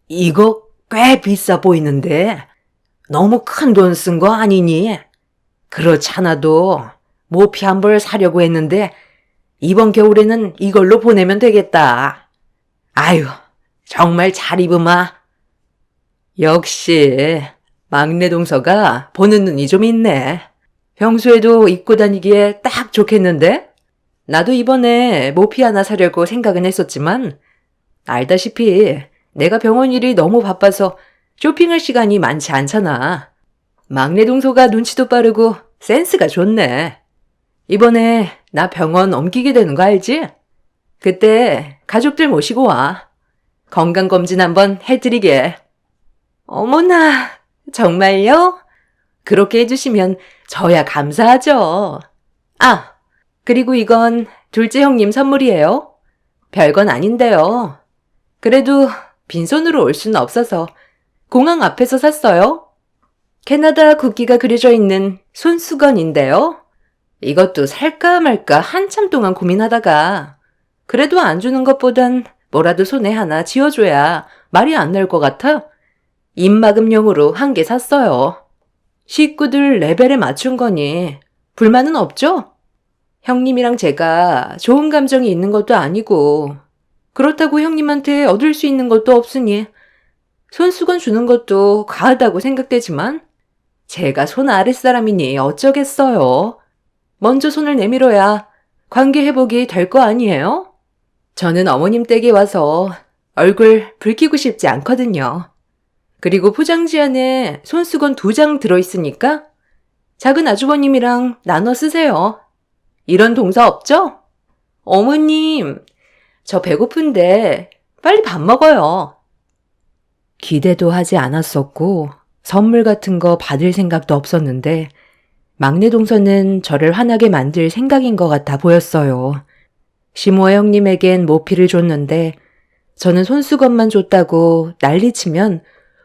이거 꽤 비싸 보이는데 너무 큰 돈 쓴 거 아니니? 그렇지 않아도 모피 한 벌 사려고 했는데 이번 겨울에는 이걸로 보내면 되겠다. 아유, 정말 잘 입으마. 역시 막내 동서가 보는 눈이 좀 있네. 평소에도 입고 다니기에 딱 좋겠는데? 나도 이번에 모피 하나 사려고 생각은 했었지만 알다시피 내가 병원 일이 너무 바빠서 쇼핑할 시간이 많지 않잖아. 막내 동서가 눈치도 빠르고 센스가 좋네. 이번에 나 병원 옮기게 되는 거 알지? 그때 가족들 모시고 와. 건강검진 한번 해드리게. 어머나, 정말요? 그렇게 해주시면 저야 감사하죠. 아, 그리고 이건 둘째 형님 선물이에요. 별건 아닌데요. 그래도 빈손으로 올 수는 없어서 공항 앞에서 샀어요. 캐나다 국기가 그려져 있는 손수건인데요. 이것도 살까 말까 한참 동안 고민하다가 그래도 안 주는 것보단 뭐라도 손에 하나 쥐어줘야 말이 안 나올 것 같아 입막음용으로 한 개 샀어요. 식구들 레벨에 맞춘 거니 불만은 없죠? 형님이랑 제가 좋은 감정이 있는 것도 아니고 그렇다고 형님한테 얻을 수 있는 것도 없으니 손수건 주는 것도 과하다고 생각되지만 제가 손 아랫사람이니 어쩌겠어요. 먼저 손을 내밀어야 관계 회복이 될 거 아니에요? 저는 어머님 댁에 와서 얼굴 붉히고 싶지 않거든요. 그리고 포장지 안에 손수건 2장 들어있으니까 작은 아주버님이랑 나눠 쓰세요. 이런 동사 없죠? 어머님, 저 배고픈데 빨리 밥 먹어요. 기대도 하지 않았었고 선물 같은 거 받을 생각도 없었는데 막내 동서는 저를 화나게 만들 생각인 것 같아 보였어요. 시모아 형님에겐 모피를 줬는데 저는 손수건만 줬다고 난리치면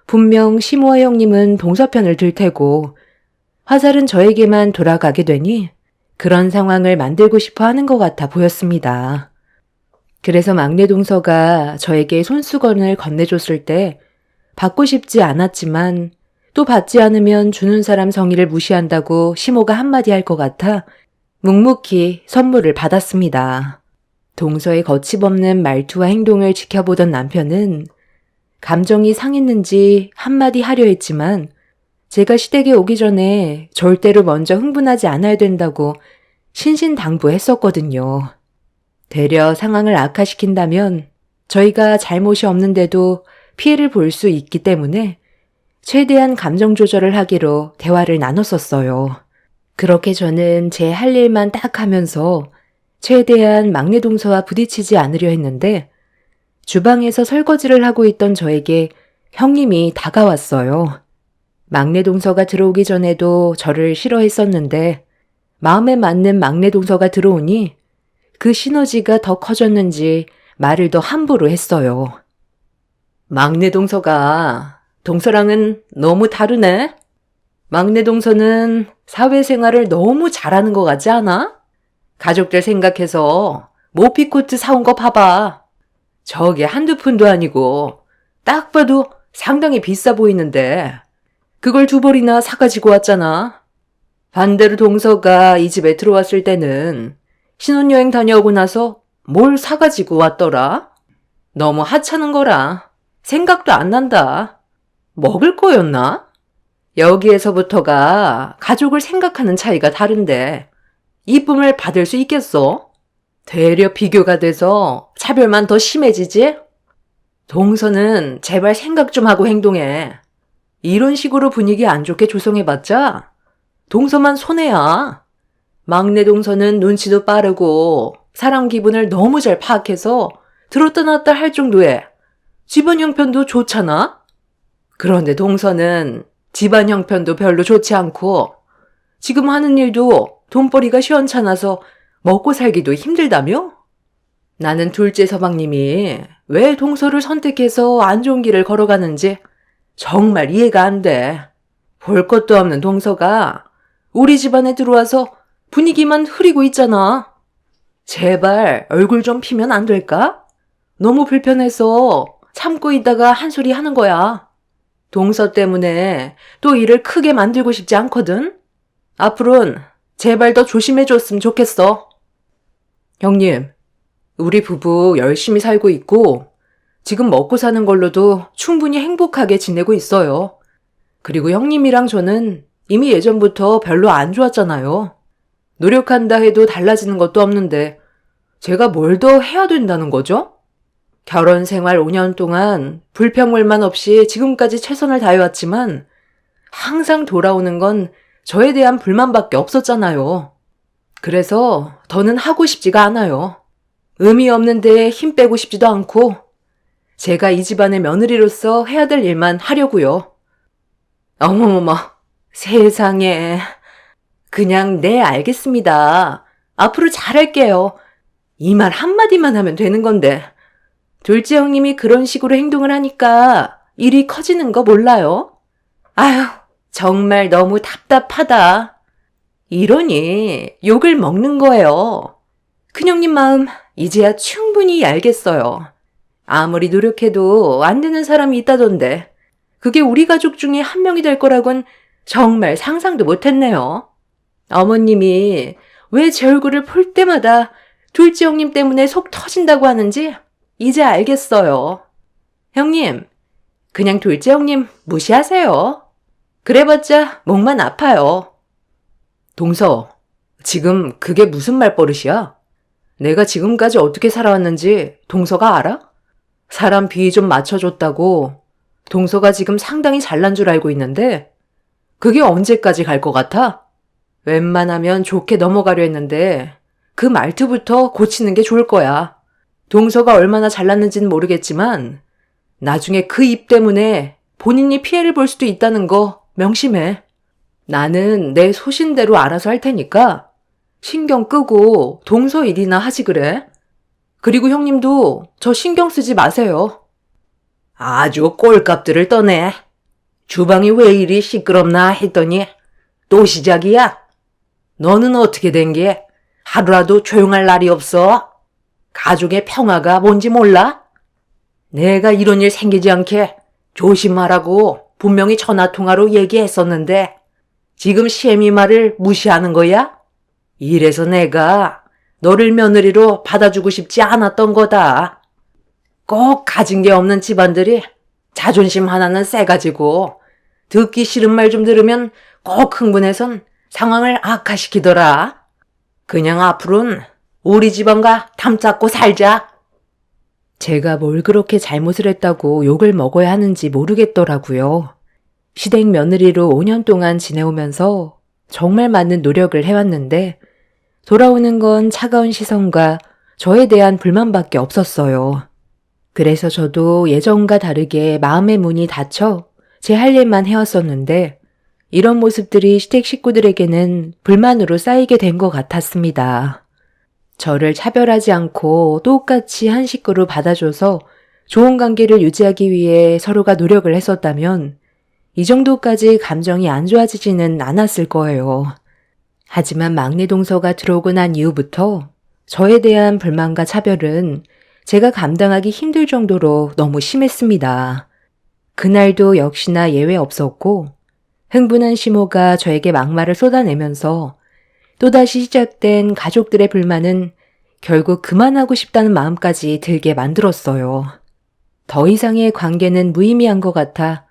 분명 시모아 형님은 동서편을 들 테고 화살은 저에게만 돌아가게 되니 그런 상황을 만들고 싶어 하는 것 같아 보였습니다. 그래서 막내 동서가 저에게 손수건을 건네줬을 때 받고 싶지 않았지만 또 받지 않으면 주는 사람 성의를 무시한다고 시모가 한마디 할 것 같아 묵묵히 선물을 받았습니다. 동서의 거침없는 말투와 행동을 지켜보던 남편은 감정이 상했는지 한마디 하려 했지만 제가 시댁에 오기 전에 절대로 먼저 흥분하지 않아야 된다고 신신당부했었거든요. 되려 상황을 악화시킨다면 저희가 잘못이 없는데도 피해를 볼 수 있기 때문에 최대한 감정 조절을 하기로 대화를 나눴었어요. 그렇게 저는 제 할 일만 딱 하면서 최대한 막내 동서와 부딪히지 않으려 했는데 주방에서 설거지를 하고 있던 저에게 형님이 다가왔어요. 막내 동서가 들어오기 전에도 저를 싫어했었는데 마음에 맞는 막내 동서가 들어오니 그 시너지가 더 커졌는지 말을 더 함부로 했어요. 막내 동서가 동서랑은 너무 다르네? 막내 동서는 사회생활을 너무 잘하는 것 같지 않아? 가족들 생각해서 모피코트 사온 거 봐봐. 저게 한두 푼도 아니고 딱 봐도 상당히 비싸 보이는데 그걸 2벌이나 사가지고 왔잖아. 반대로 동서가 이 집에 들어왔을 때는 신혼여행 다녀오고 나서 뭘 사가지고 왔더라? 너무 하찮은 거라. 생각도 안 난다. 먹을 거였나? 여기에서부터가 가족을 생각하는 차이가 다른데 이쁨을 받을 수 있겠어? 되려 비교가 돼서 차별만 더 심해지지? 동서는 제발 생각 좀 하고 행동해. 이런 식으로 분위기 안 좋게 조성해봤자 동서만 손해야. 막내 동서는 눈치도 빠르고 사람 기분을 너무 잘 파악해서 들었다 놨다 할 정도에 집안 형편도 좋잖아? 그런데 동서는 집안 형편도 별로 좋지 않고 지금 하는 일도 돈벌이가 시원찮아서 먹고 살기도 힘들다며? 나는 둘째 서방님이 왜 동서를 선택해서 안 좋은 길을 걸어가는지 정말 이해가 안 돼. 볼 것도 없는 동서가 우리 집안에 들어와서 분위기만 흐리고 있잖아. 제발 얼굴 좀 피면 안 될까? 너무 불편해서 참고 있다가 한 소리 하는 거야. 동서 때문에 또 일을 크게 만들고 싶지 않거든? 앞으로는 제발 더 조심해줬으면 좋겠어. 형님, 우리 부부 열심히 살고 있고 지금 먹고 사는 걸로도 충분히 행복하게 지내고 있어요. 그리고 형님이랑 저는 이미 예전부터 별로 안 좋았잖아요. 노력한다 해도 달라지는 것도 없는데 제가 뭘 더 해야 된다는 거죠? 결혼 생활 5년 동안 불평물만 없이 지금까지 최선을 다해왔지만 항상 돌아오는 건 저에 대한 불만밖에 없었잖아요. 그래서 더는 하고 싶지가 않아요. 의미 없는데 힘 빼고 싶지도 않고 제가 이 집안의 며느리로서 해야 될 일만 하려고요. 어머머머, 세상에. 그냥 네, 알겠습니다. 앞으로 잘할게요. 이 말 한마디만 하면 되는 건데. 둘째 형님이 그런 식으로 행동을 하니까 일이 커지는 거 몰라요? 아휴, 정말 너무 답답하다. 이러니 욕을 먹는 거예요. 큰형님 마음 이제야 충분히 알겠어요. 아무리 노력해도 안 되는 사람이 있다던데 그게 우리 가족 중에 한 명이 될 거라곤 정말 상상도 못했네요. 어머님이 왜 제 얼굴을 볼 때마다 둘째 형님 때문에 속 터진다고 하는지 이제 알겠어요. 형님, 그냥 둘째 형님 무시하세요. 그래봤자 목만 아파요. 동서, 지금 그게 무슨 말버릇이야? 내가 지금까지 어떻게 살아왔는지 동서가 알아? 사람 비위 좀 맞춰줬다고 동서가 지금 상당히 잘난 줄 알고 있는데 그게 언제까지 갈 것 같아? 웬만하면 좋게 넘어가려 했는데 그 말투부터 고치는 게 좋을 거야. 동서가 얼마나 잘났는지는 모르겠지만 나중에 그 입 때문에 본인이 피해를 볼 수도 있다는 거 명심해. 나는 내 소신대로 알아서 할 테니까 신경 끄고 동서 일이나 하지 그래. 그리고 형님도 저 신경 쓰지 마세요. 아주 꼴값들을 떠네. 주방이 왜 이리 시끄럽나 했더니 또 시작이야. 너는 어떻게 된 게 하루라도 조용할 날이 없어? 가족의 평화가 뭔지 몰라? 내가 이런 일 생기지 않게 조심하라고 분명히 전화통화로 얘기했었는데 지금 시애미 말을 무시하는 거야? 이래서 내가 너를 며느리로 받아주고 싶지 않았던 거다. 꼭 가진 게 없는 집안들이 자존심 하나는 세가지고 듣기 싫은 말 좀 들으면 꼭 흥분해선 상황을 악화시키더라. 그냥 앞으로는 우리 집안과 담잡고 살자. 제가 뭘 그렇게 잘못을 했다고 욕을 먹어야 하는지 모르겠더라고요. 시댁 며느리로 5년 동안 지내오면서 정말 많은 노력을 해왔는데 돌아오는 건 차가운 시선과 저에 대한 불만밖에 없었어요. 그래서 저도 예전과 다르게 마음의 문이 닫혀 제 할 일만 해왔었는데 이런 모습들이 시댁 식구들에게는 불만으로 쌓이게 된 것 같았습니다. 저를 차별하지 않고 똑같이 한 식구로 받아줘서 좋은 관계를 유지하기 위해 서로가 노력을 했었다면 이 정도까지 감정이 안 좋아지지는 않았을 거예요. 하지만 막내 동서가 들어오고 난 이후부터 저에 대한 불만과 차별은 제가 감당하기 힘들 정도로 너무 심했습니다. 그날도 역시나 예외 없었고 흥분한 시모가 저에게 막말을 쏟아내면서 또다시 시작된 가족들의 불만은 결국 그만하고 싶다는 마음까지 들게 만들었어요. 더 이상의 관계는 무의미한 것 같아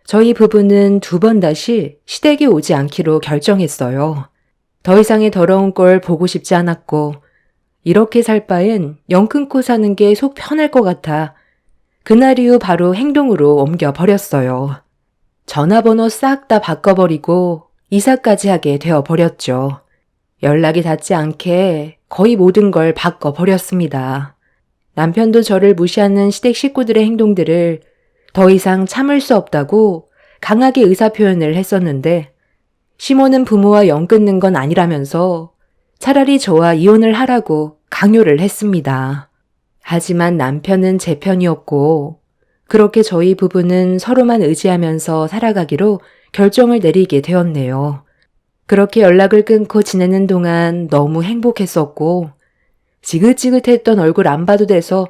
저희 부부는 2번 다시 시댁에 오지 않기로 결정했어요. 더 이상의 더러운 꼴 보고 싶지 않았고 이렇게 살 바엔 영 끊고 사는 게 속 편할 것 같아 그날 이후 바로 행동으로 옮겨버렸어요. 전화번호 싹 다 바꿔버리고 이사까지 하게 되어버렸죠. 연락이 닿지 않게 거의 모든 걸 바꿔버렸습니다. 남편도 저를 무시하는 시댁 식구들의 행동들을 더 이상 참을 수 없다고 강하게 의사표현을 했었는데 시모는 부모와 연 끊는 건 아니라면서 차라리 저와 이혼을 하라고 강요를 했습니다. 하지만 남편은 제 편이었고 그렇게 저희 부부는 서로만 의지하면서 살아가기로 결정을 내리게 되었네요. 그렇게 연락을 끊고 지내는 동안 너무 행복했었고 지긋지긋했던 얼굴 안 봐도 돼서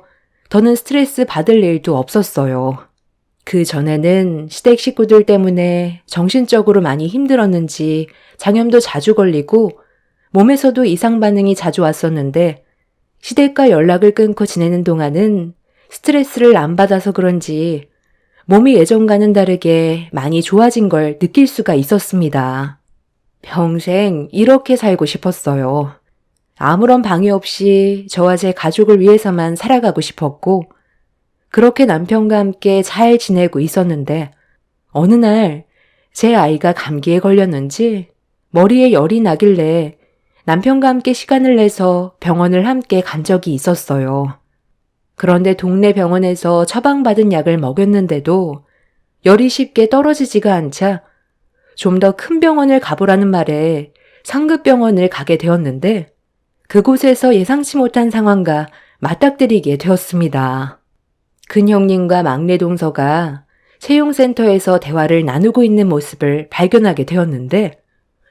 더는 스트레스 받을 일도 없었어요. 그 전에는 시댁 식구들 때문에 정신적으로 많이 힘들었는지 장염도 자주 걸리고 몸에서도 이상 반응이 자주 왔었는데 시댁과 연락을 끊고 지내는 동안은 스트레스를 안 받아서 그런지 몸이 예전과는 다르게 많이 좋아진 걸 느낄 수가 있었습니다. 평생 이렇게 살고 싶었어요. 아무런 방해 없이 저와 제 가족을 위해서만 살아가고 싶었고 그렇게 남편과 함께 잘 지내고 있었는데 어느 날 제 아이가 감기에 걸렸는지 머리에 열이 나길래 남편과 함께 시간을 내서 병원을 함께 간 적이 있었어요. 그런데 동네 병원에서 처방받은 약을 먹였는데도 열이 쉽게 떨어지지가 않자 좀 더 큰 병원을 가보라는 말에 상급병원을 가게 되었는데 그곳에서 예상치 못한 상황과 맞닥뜨리게 되었습니다. 큰 형님과 막내 동서가 채용센터에서 대화를 나누고 있는 모습을 발견하게 되었는데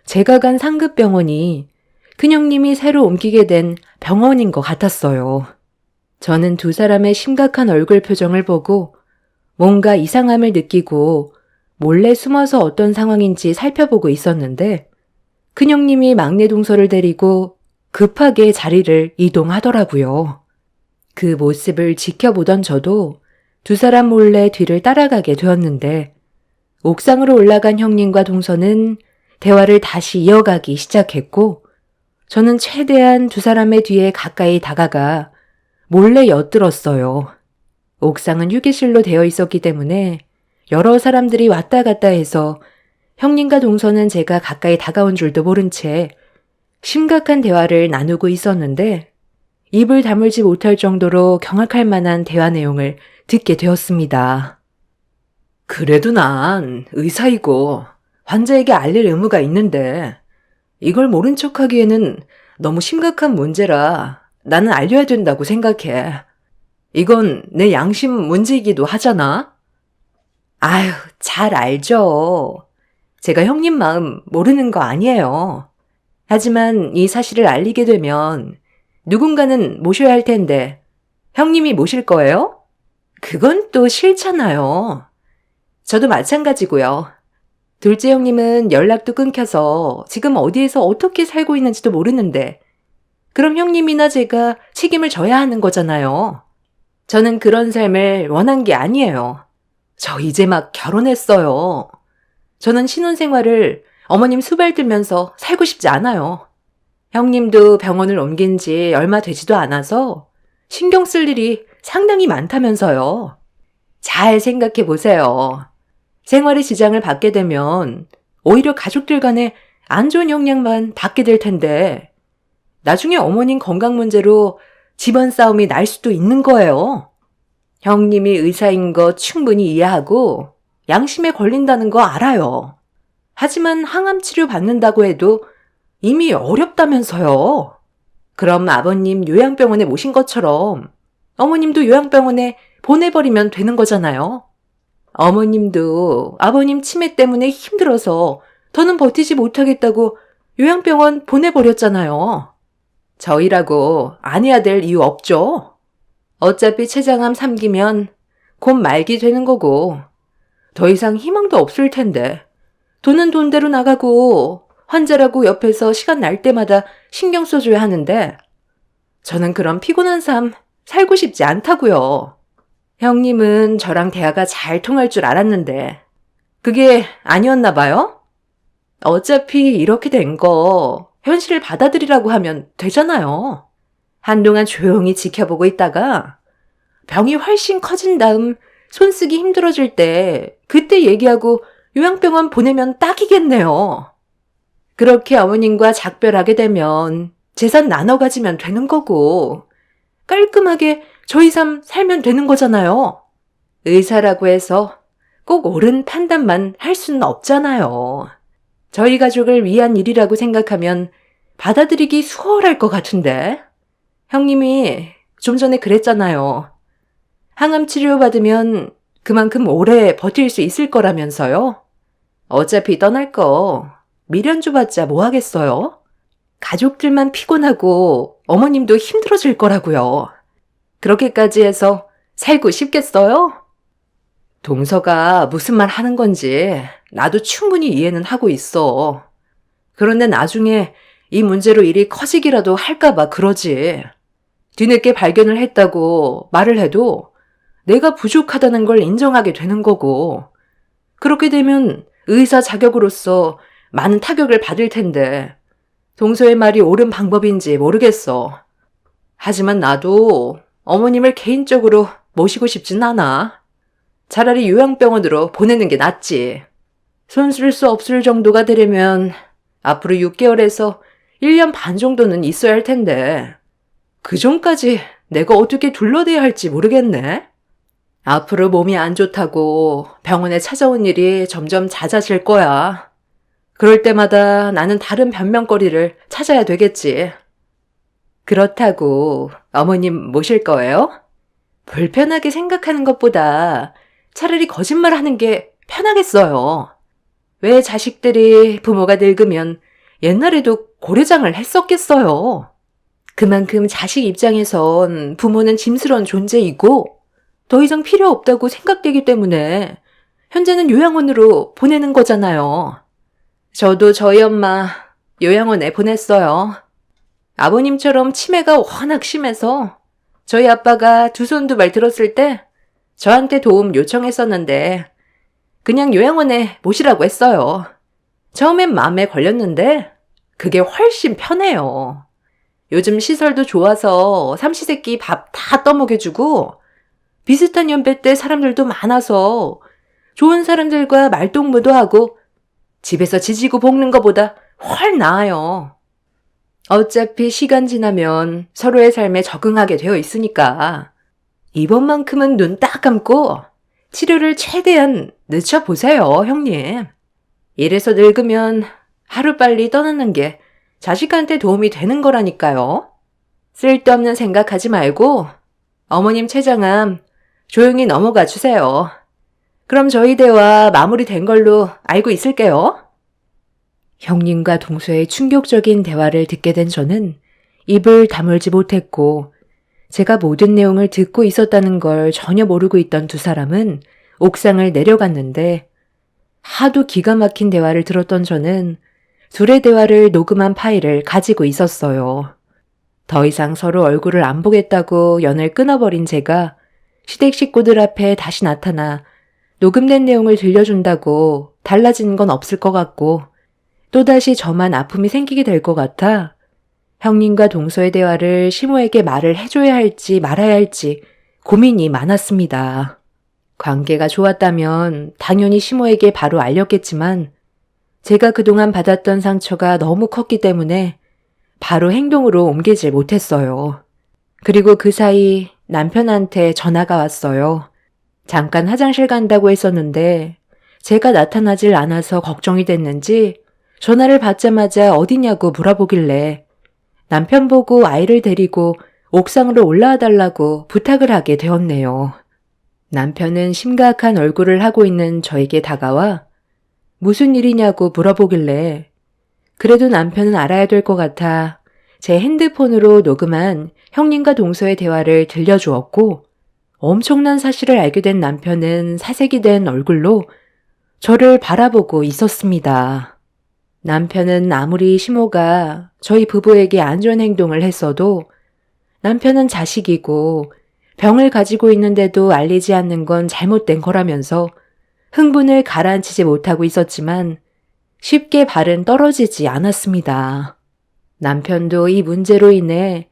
제가 간 상급병원이 큰 형님이 새로 옮기게 된 병원인 것 같았어요. 저는 두 사람의 심각한 얼굴 표정을 보고 뭔가 이상함을 느끼고 몰래 숨어서 어떤 상황인지 살펴보고 있었는데 큰 형님이 막내 동서를 데리고 급하게 자리를 이동하더라고요. 그 모습을 지켜보던 저도 두 사람 몰래 뒤를 따라가게 되었는데 옥상으로 올라간 형님과 동서는 대화를 다시 이어가기 시작했고 저는 최대한 두 사람의 뒤에 가까이 다가가 몰래 엿들었어요. 옥상은 휴게실로 되어 있었기 때문에 여러 사람들이 왔다 갔다 해서 형님과 동서는 제가 가까이 다가온 줄도 모른 채 심각한 대화를 나누고 있었는데 입을 다물지 못할 정도로 경악할 만한 대화 내용을 듣게 되었습니다. 그래도 난 의사이고 환자에게 알릴 의무가 있는데 이걸 모른 척하기에는 너무 심각한 문제라 나는 알려야 된다고 생각해. 이건 내 양심 문제이기도 하잖아. 아유, 잘 알죠. 제가 형님 마음 모르는 거 아니에요. 하지만 이 사실을 알리게 되면 누군가는 모셔야 할 텐데 형님이 모실 거예요? 그건 또 싫잖아요. 저도 마찬가지고요. 둘째 형님은 연락도 끊겨서 지금 어디에서 어떻게 살고 있는지도 모르는데 그럼 형님이나 제가 책임을 져야 하는 거잖아요. 저는 그런 삶을 원한 게 아니에요. 저 이제 막 결혼했어요. 저는 신혼생활을 어머님 수발 들면서 살고 싶지 않아요. 형님도 병원을 옮긴 지 얼마 되지도 않아서 신경 쓸 일이 상당히 많다면서요. 잘 생각해 보세요. 생활에 지장을 받게 되면 오히려 가족들 간에 안 좋은 영향만 받게 될 텐데 나중에 어머님 건강 문제로 집안 싸움이 날 수도 있는 거예요. 형님이 의사인 거 충분히 이해하고 양심에 걸린다는 거 알아요. 하지만 항암 치료 받는다고 해도 이미 어렵다면서요. 그럼 아버님 요양병원에 모신 것처럼 어머님도 요양병원에 보내버리면 되는 거잖아요. 어머님도 아버님 치매 때문에 힘들어서 더는 버티지 못하겠다고 요양병원 보내버렸잖아요. 저희라고 안 해야 될 이유 없죠? 어차피 췌장암 3기면 곧 말기 되는 거고 더 이상 희망도 없을 텐데 돈은 돈대로 나가고 환자라고 옆에서 시간 날 때마다 신경 써줘야 하는데 저는 그런 피곤한 삶 살고 싶지 않다고요. 형님은 저랑 대화가 잘 통할 줄 알았는데 그게 아니었나 봐요? 어차피 이렇게 된 거 현실을 받아들이라고 하면 되잖아요. 한동안 조용히 지켜보고 있다가 병이 훨씬 커진 다음 손 쓰기 힘들어질 때 그때 얘기하고 요양병원 보내면 딱이겠네요. 그렇게 어머님과 작별하게 되면 재산 나눠 가지면 되는 거고 깔끔하게 저희 삶 살면 되는 거잖아요. 의사라고 해서 꼭 옳은 판단만 할 수는 없잖아요. 저희 가족을 위한 일이라고 생각하면 받아들이기 수월할 것 같은데. 형님이 좀 전에 그랬잖아요. 항암 치료 받으면 그만큼 오래 버틸 수 있을 거라면서요. 어차피 떠날 거 미련 줘봤자 뭐 하겠어요? 가족들만 피곤하고 어머님도 힘들어질 거라고요. 그렇게까지 해서 살고 싶겠어요? 동서가 무슨 말 하는 건지 나도 충분히 이해는 하고 있어. 그런데 나중에 이 문제로 일이 커지기라도 할까봐 그러지. 뒤늦게 발견을 했다고 말을 해도 내가 부족하다는 걸 인정하게 되는 거고 그렇게 되면 의사 자격으로서 많은 타격을 받을 텐데 동서의 말이 옳은 방법인지 모르겠어. 하지만 나도 어머님을 개인적으로 모시고 싶진 않아. 차라리 요양병원으로 보내는 게 낫지. 손 쓸 수 없을 정도가 되려면 앞으로 6개월에서 1년 반 정도는 있어야 할 텐데 그 전까지 내가 어떻게 둘러대야 할지 모르겠네. 앞으로 몸이 안 좋다고 병원에 찾아온 일이 점점 잦아질 거야. 그럴 때마다 나는 다른 변명거리를 찾아야 되겠지. 그렇다고 어머님 모실 거예요? 불편하게 생각하는 것보다 차라리 거짓말하는 게 편하겠어요. 왜 자식들이 부모가 늙으면 옛날에도 고려장을 했었겠어요. 그만큼 자식 입장에선 부모는 짐스러운 존재이고 더 이상 필요 없다고 생각되기 때문에 현재는 요양원으로 보내는 거잖아요. 저도 저희 엄마 요양원에 보냈어요. 아버님처럼 치매가 워낙 심해서 저희 아빠가 두 손 두 발 들었을 때 저한테 도움 요청했었는데 그냥 요양원에 모시라고 했어요. 처음엔 마음에 걸렸는데 그게 훨씬 편해요. 요즘 시설도 좋아서 삼시세끼 밥 다 떠먹여주고 비슷한 연배대 사람들도 많아서 좋은 사람들과 말동무도 하고 집에서 지지고 볶는 것보다 훨 나아요. 어차피 시간 지나면 서로의 삶에 적응하게 되어 있으니까 이번만큼은 눈 딱 감고 치료를 최대한 늦춰보세요, 형님. 이래서 늙으면 하루빨리 떠나는 게 자식한테 도움이 되는 거라니까요. 쓸데없는 생각하지 말고 어머님 췌장암 조용히 넘어가 주세요. 그럼 저희 대화 마무리된 걸로 알고 있을게요. 형님과 동서의 충격적인 대화를 듣게 된 저는 입을 다물지 못했고 제가 모든 내용을 듣고 있었다는 걸 전혀 모르고 있던 두 사람은 옥상을 내려갔는데 하도 기가 막힌 대화를 들었던 저는 둘의 대화를 녹음한 파일을 가지고 있었어요. 더 이상 서로 얼굴을 안 보겠다고 연을 끊어버린 제가 시댁 식구들 앞에 다시 나타나 녹음된 내용을 들려준다고 달라지는 건 없을 것 같고 또다시 저만 아픔이 생기게 될 것 같아 형님과 동서의 대화를 시모에게 말을 해줘야 할지 말아야 할지 고민이 많았습니다. 관계가 좋았다면 당연히 시모에게 바로 알렸겠지만 제가 그동안 받았던 상처가 너무 컸기 때문에 바로 행동으로 옮기질 못했어요. 그리고 그 사이 남편한테 전화가 왔어요. 잠깐 화장실 간다고 했었는데 제가 나타나질 않아서 걱정이 됐는지 전화를 받자마자 어디냐고 물어보길래 남편 보고 아이를 데리고 옥상으로 올라와 달라고 부탁을 하게 되었네요. 남편은 심각한 얼굴을 하고 있는 저에게 다가와 무슨 일이냐고 물어보길래 그래도 남편은 알아야 될 것 같아 제 핸드폰으로 녹음한 형님과 동서의 대화를 들려주었고 엄청난 사실을 알게 된 남편은 사색이 된 얼굴로 저를 바라보고 있었습니다. 남편은 아무리 시모가 저희 부부에게 안 좋은 행동을 했어도 남편은 자식이고 병을 가지고 있는데도 알리지 않는 건 잘못된 거라면서 흥분을 가라앉히지 못하고 있었지만 쉽게 발은 떨어지지 않았습니다. 남편도 이 문제로 인해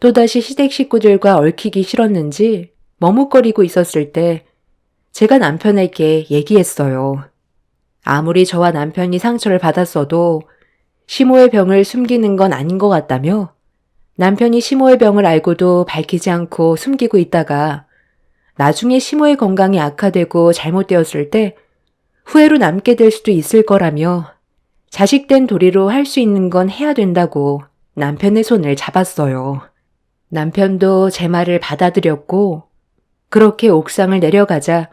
또다시 시댁 식구들과 얽히기 싫었는지 머뭇거리고 있었을 때 제가 남편에게 얘기했어요. 아무리 저와 남편이 상처를 받았어도 시모의 병을 숨기는 건 아닌 것 같다며 남편이 시모의 병을 알고도 밝히지 않고 숨기고 있다가 나중에 시모의 건강이 악화되고 잘못되었을 때 후회로 남게 될 수도 있을 거라며 자식된 도리로 할 수 있는 건 해야 된다고 남편의 손을 잡았어요. 남편도 제 말을 받아들였고 그렇게 옥상을 내려가자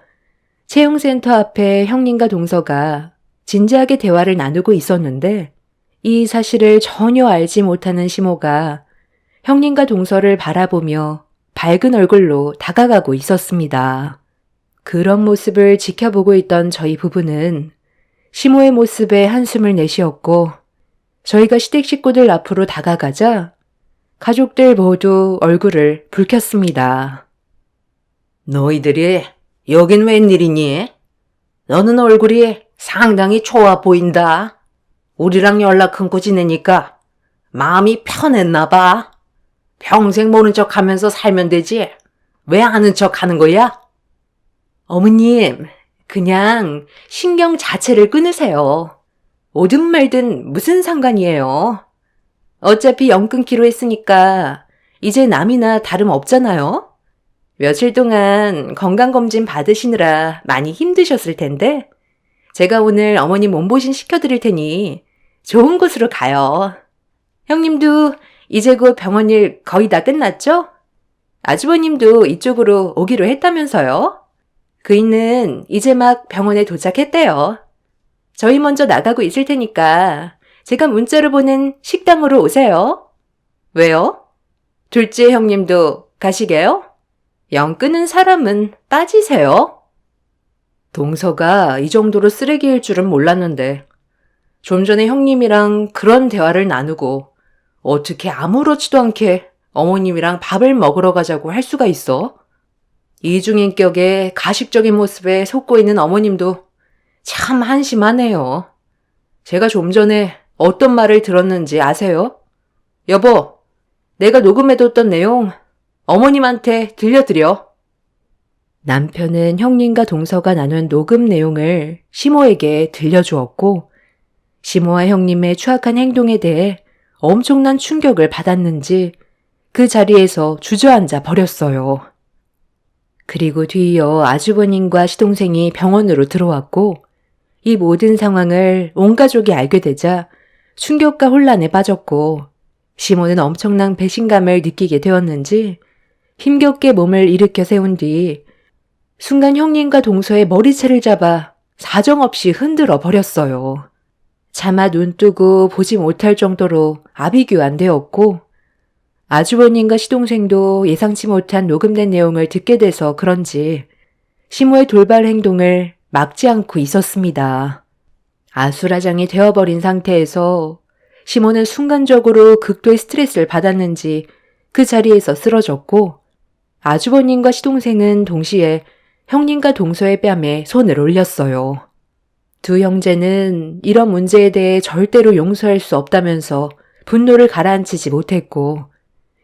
채용센터 앞에 형님과 동서가 진지하게 대화를 나누고 있었는데 이 사실을 전혀 알지 못하는 시모가 형님과 동서를 바라보며 밝은 얼굴로 다가가고 있었습니다. 그런 모습을 지켜보고 있던 저희 부부는 시모의 모습에 한숨을 내쉬었고 저희가 시댁 식구들 앞으로 다가가자 가족들 모두 얼굴을 붉혔습니다. 너희들이 여긴 웬일이니? 너는 얼굴이 상당히 좋아 보인다. 우리랑 연락 끊고 지내니까 마음이 편했나 봐. 평생 모른 척 하면서 살면 되지. 왜 아는 척 하는 거야? 어머님, 그냥 신경 자체를 끊으세요. 오든 말든 무슨 상관이에요. 어차피 연 끊기로 했으니까 이제 남이나 다름없잖아요. 며칠 동안 건강검진 받으시느라 많이 힘드셨을 텐데 제가 오늘 어머님 몸보신 시켜드릴 테니 좋은 곳으로 가요. 형님도 이제 곧 병원 일 거의 다 끝났죠? 아주버님도 이쪽으로 오기로 했다면서요? 그이는 이제 막 병원에 도착했대요. 저희 먼저 나가고 있을 테니까 제가 문자로 보낸 식당으로 오세요. 왜요? 둘째 형님도 가시게요? 영 끄는 사람은 빠지세요. 동서가 이 정도로 쓰레기일 줄은 몰랐는데 좀 전에 형님이랑 그런 대화를 나누고 어떻게 아무렇지도 않게 어머님이랑 밥을 먹으러 가자고 할 수가 있어? 이중인격의 가식적인 모습에 속고 있는 어머님도 참 한심하네요. 제가 좀 전에 어떤 말을 들었는지 아세요? 여보, 내가 녹음해뒀던 내용 어머님한테 들려드려. 남편은 형님과 동서가 나눈 녹음 내용을 시모에게 들려주었고 시모와 형님의 추악한 행동에 대해 엄청난 충격을 받았는지 그 자리에서 주저앉아 버렸어요. 그리고 뒤이어 아주버님과 시동생이 병원으로 들어왔고 이 모든 상황을 온 가족이 알게 되자 충격과 혼란에 빠졌고 시모는 엄청난 배신감을 느끼게 되었는지 힘겹게 몸을 일으켜 세운 뒤 순간 형님과 동서의 머리채를 잡아 사정없이 흔들어 버렸어요. 차마 눈 뜨고 보지 못할 정도로 아비규환되었고 아주버님과 시동생도 예상치 못한 녹음된 내용을 듣게 돼서 그런지 시모의 돌발 행동을 막지 않고 있었습니다. 아수라장이 되어버린 상태에서 시모는 순간적으로 극도의 스트레스를 받았는지 그 자리에서 쓰러졌고 아주버님과 시동생은 동시에 형님과 동서의 뺨에 손을 올렸어요. 두 형제는 이런 문제에 대해 절대로 용서할 수 없다면서 분노를 가라앉히지 못했고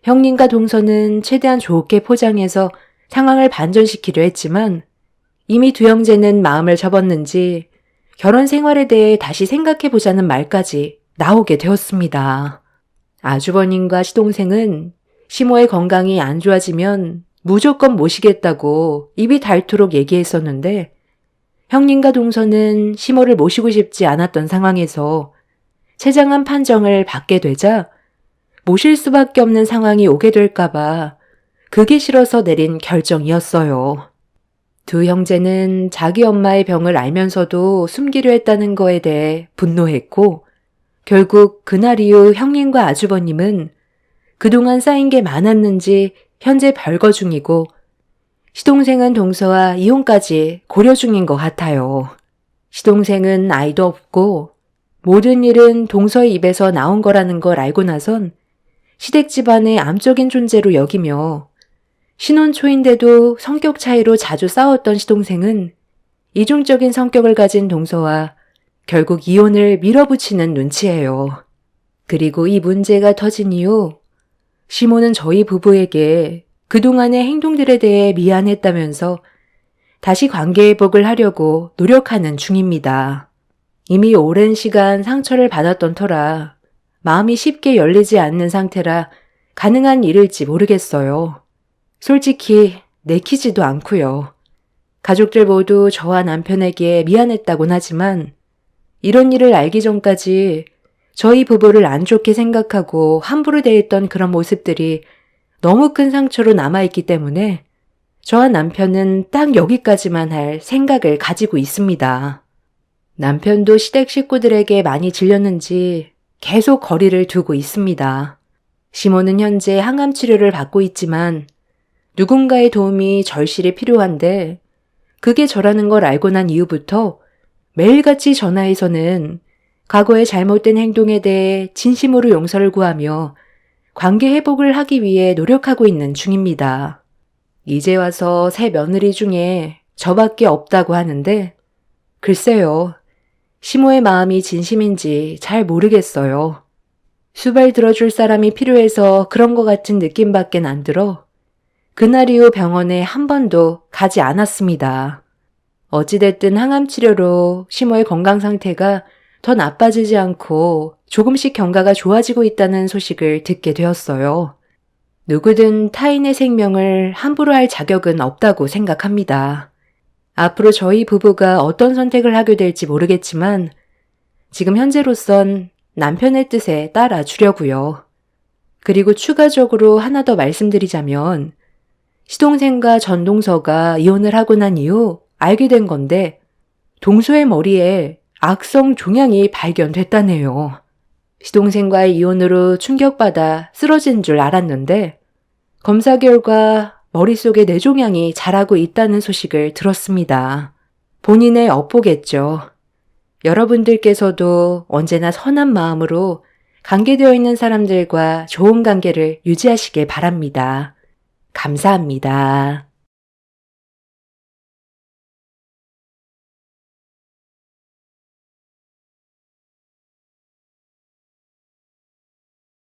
형님과 동서는 최대한 좋게 포장해서 상황을 반전시키려 했지만 이미 두 형제는 마음을 접었는지 결혼 생활에 대해 다시 생각해보자는 말까지 나오게 되었습니다. 아주버님과 시동생은 시모의 건강이 안 좋아지면 무조건 모시겠다고 입이 닳도록 얘기했었는데 형님과 동서는 시모를 모시고 싶지 않았던 상황에서 최장한 판정을 받게 되자 모실 수밖에 없는 상황이 오게 될까봐 그게 싫어서 내린 결정이었어요. 두 형제는 자기 엄마의 병을 알면서도 숨기려 했다는 거에 대해 분노했고 결국 그날 이후 형님과 아주버님은 그동안 쌓인 게 많았는지 현재 별거 중이고 시동생은 동서와 이혼까지 고려 중인 것 같아요. 시동생은 아이도 없고 모든 일은 동서의 입에서 나온 거라는 걸 알고 나선 시댁 집안의 암적인 존재로 여기며 신혼 초인데도 성격 차이로 자주 싸웠던 시동생은 이중적인 성격을 가진 동서와 결국 이혼을 밀어붙이는 눈치예요. 그리고 이 문제가 터진 이후 시모는 저희 부부에게 그동안의 행동들에 대해 미안했다면서 다시 관계 회복을 하려고 노력하는 중입니다. 이미 오랜 시간 상처를 받았던 터라 마음이 쉽게 열리지 않는 상태라 가능한 일일지 모르겠어요. 솔직히 내키지도 않고요. 가족들 모두 저와 남편에게 미안했다곤 하지만 이런 일을 알기 전까지 저희 부부를 안 좋게 생각하고 함부로 대했던 그런 모습들이 너무 큰 상처로 남아있기 때문에 저와 남편은 딱 여기까지만 할 생각을 가지고 있습니다. 남편도 시댁 식구들에게 많이 질렸는지 계속 거리를 두고 있습니다. 시모는 현재 항암 치료를 받고 있지만 누군가의 도움이 절실히 필요한데 그게 저라는 걸 알고 난 이후부터 매일같이 전화해서는 과거의 잘못된 행동에 대해 진심으로 용서를 구하며 관계 회복을 하기 위해 노력하고 있는 중입니다. 이제 와서 새 며느리 중에 저밖에 없다고 하는데 글쎄요. 시모의 마음이 진심인지 잘 모르겠어요. 수발 들어줄 사람이 필요해서 그런 것 같은 느낌밖엔 안 들어 그날 이후 병원에 한 번도 가지 않았습니다. 어찌됐든 항암 치료로 시모의 건강 상태가 더 나빠지지 않고 조금씩 경과가 좋아지고 있다는 소식을 듣게 되었어요. 누구든 타인의 생명을 함부로 할 자격은 없다고 생각합니다. 앞으로 저희 부부가 어떤 선택을 하게 될지 모르겠지만 지금 현재로선 남편의 뜻에 따라 주려고요. 그리고 추가적으로 하나 더 말씀드리자면 시동생과 전동서가 이혼을 하고 난 이후 알게 된 건데 동서의 머리에 악성 종양이 발견됐다네요. 시동생과의 이혼으로 충격받아 쓰러진 줄 알았는데 검사 결과 머릿속에 뇌종양이 자라고 있다는 소식을 들었습니다. 본인의 업보겠죠. 여러분들께서도 언제나 선한 마음으로 관계되어 있는 사람들과 좋은 관계를 유지하시길 바랍니다. 감사합니다.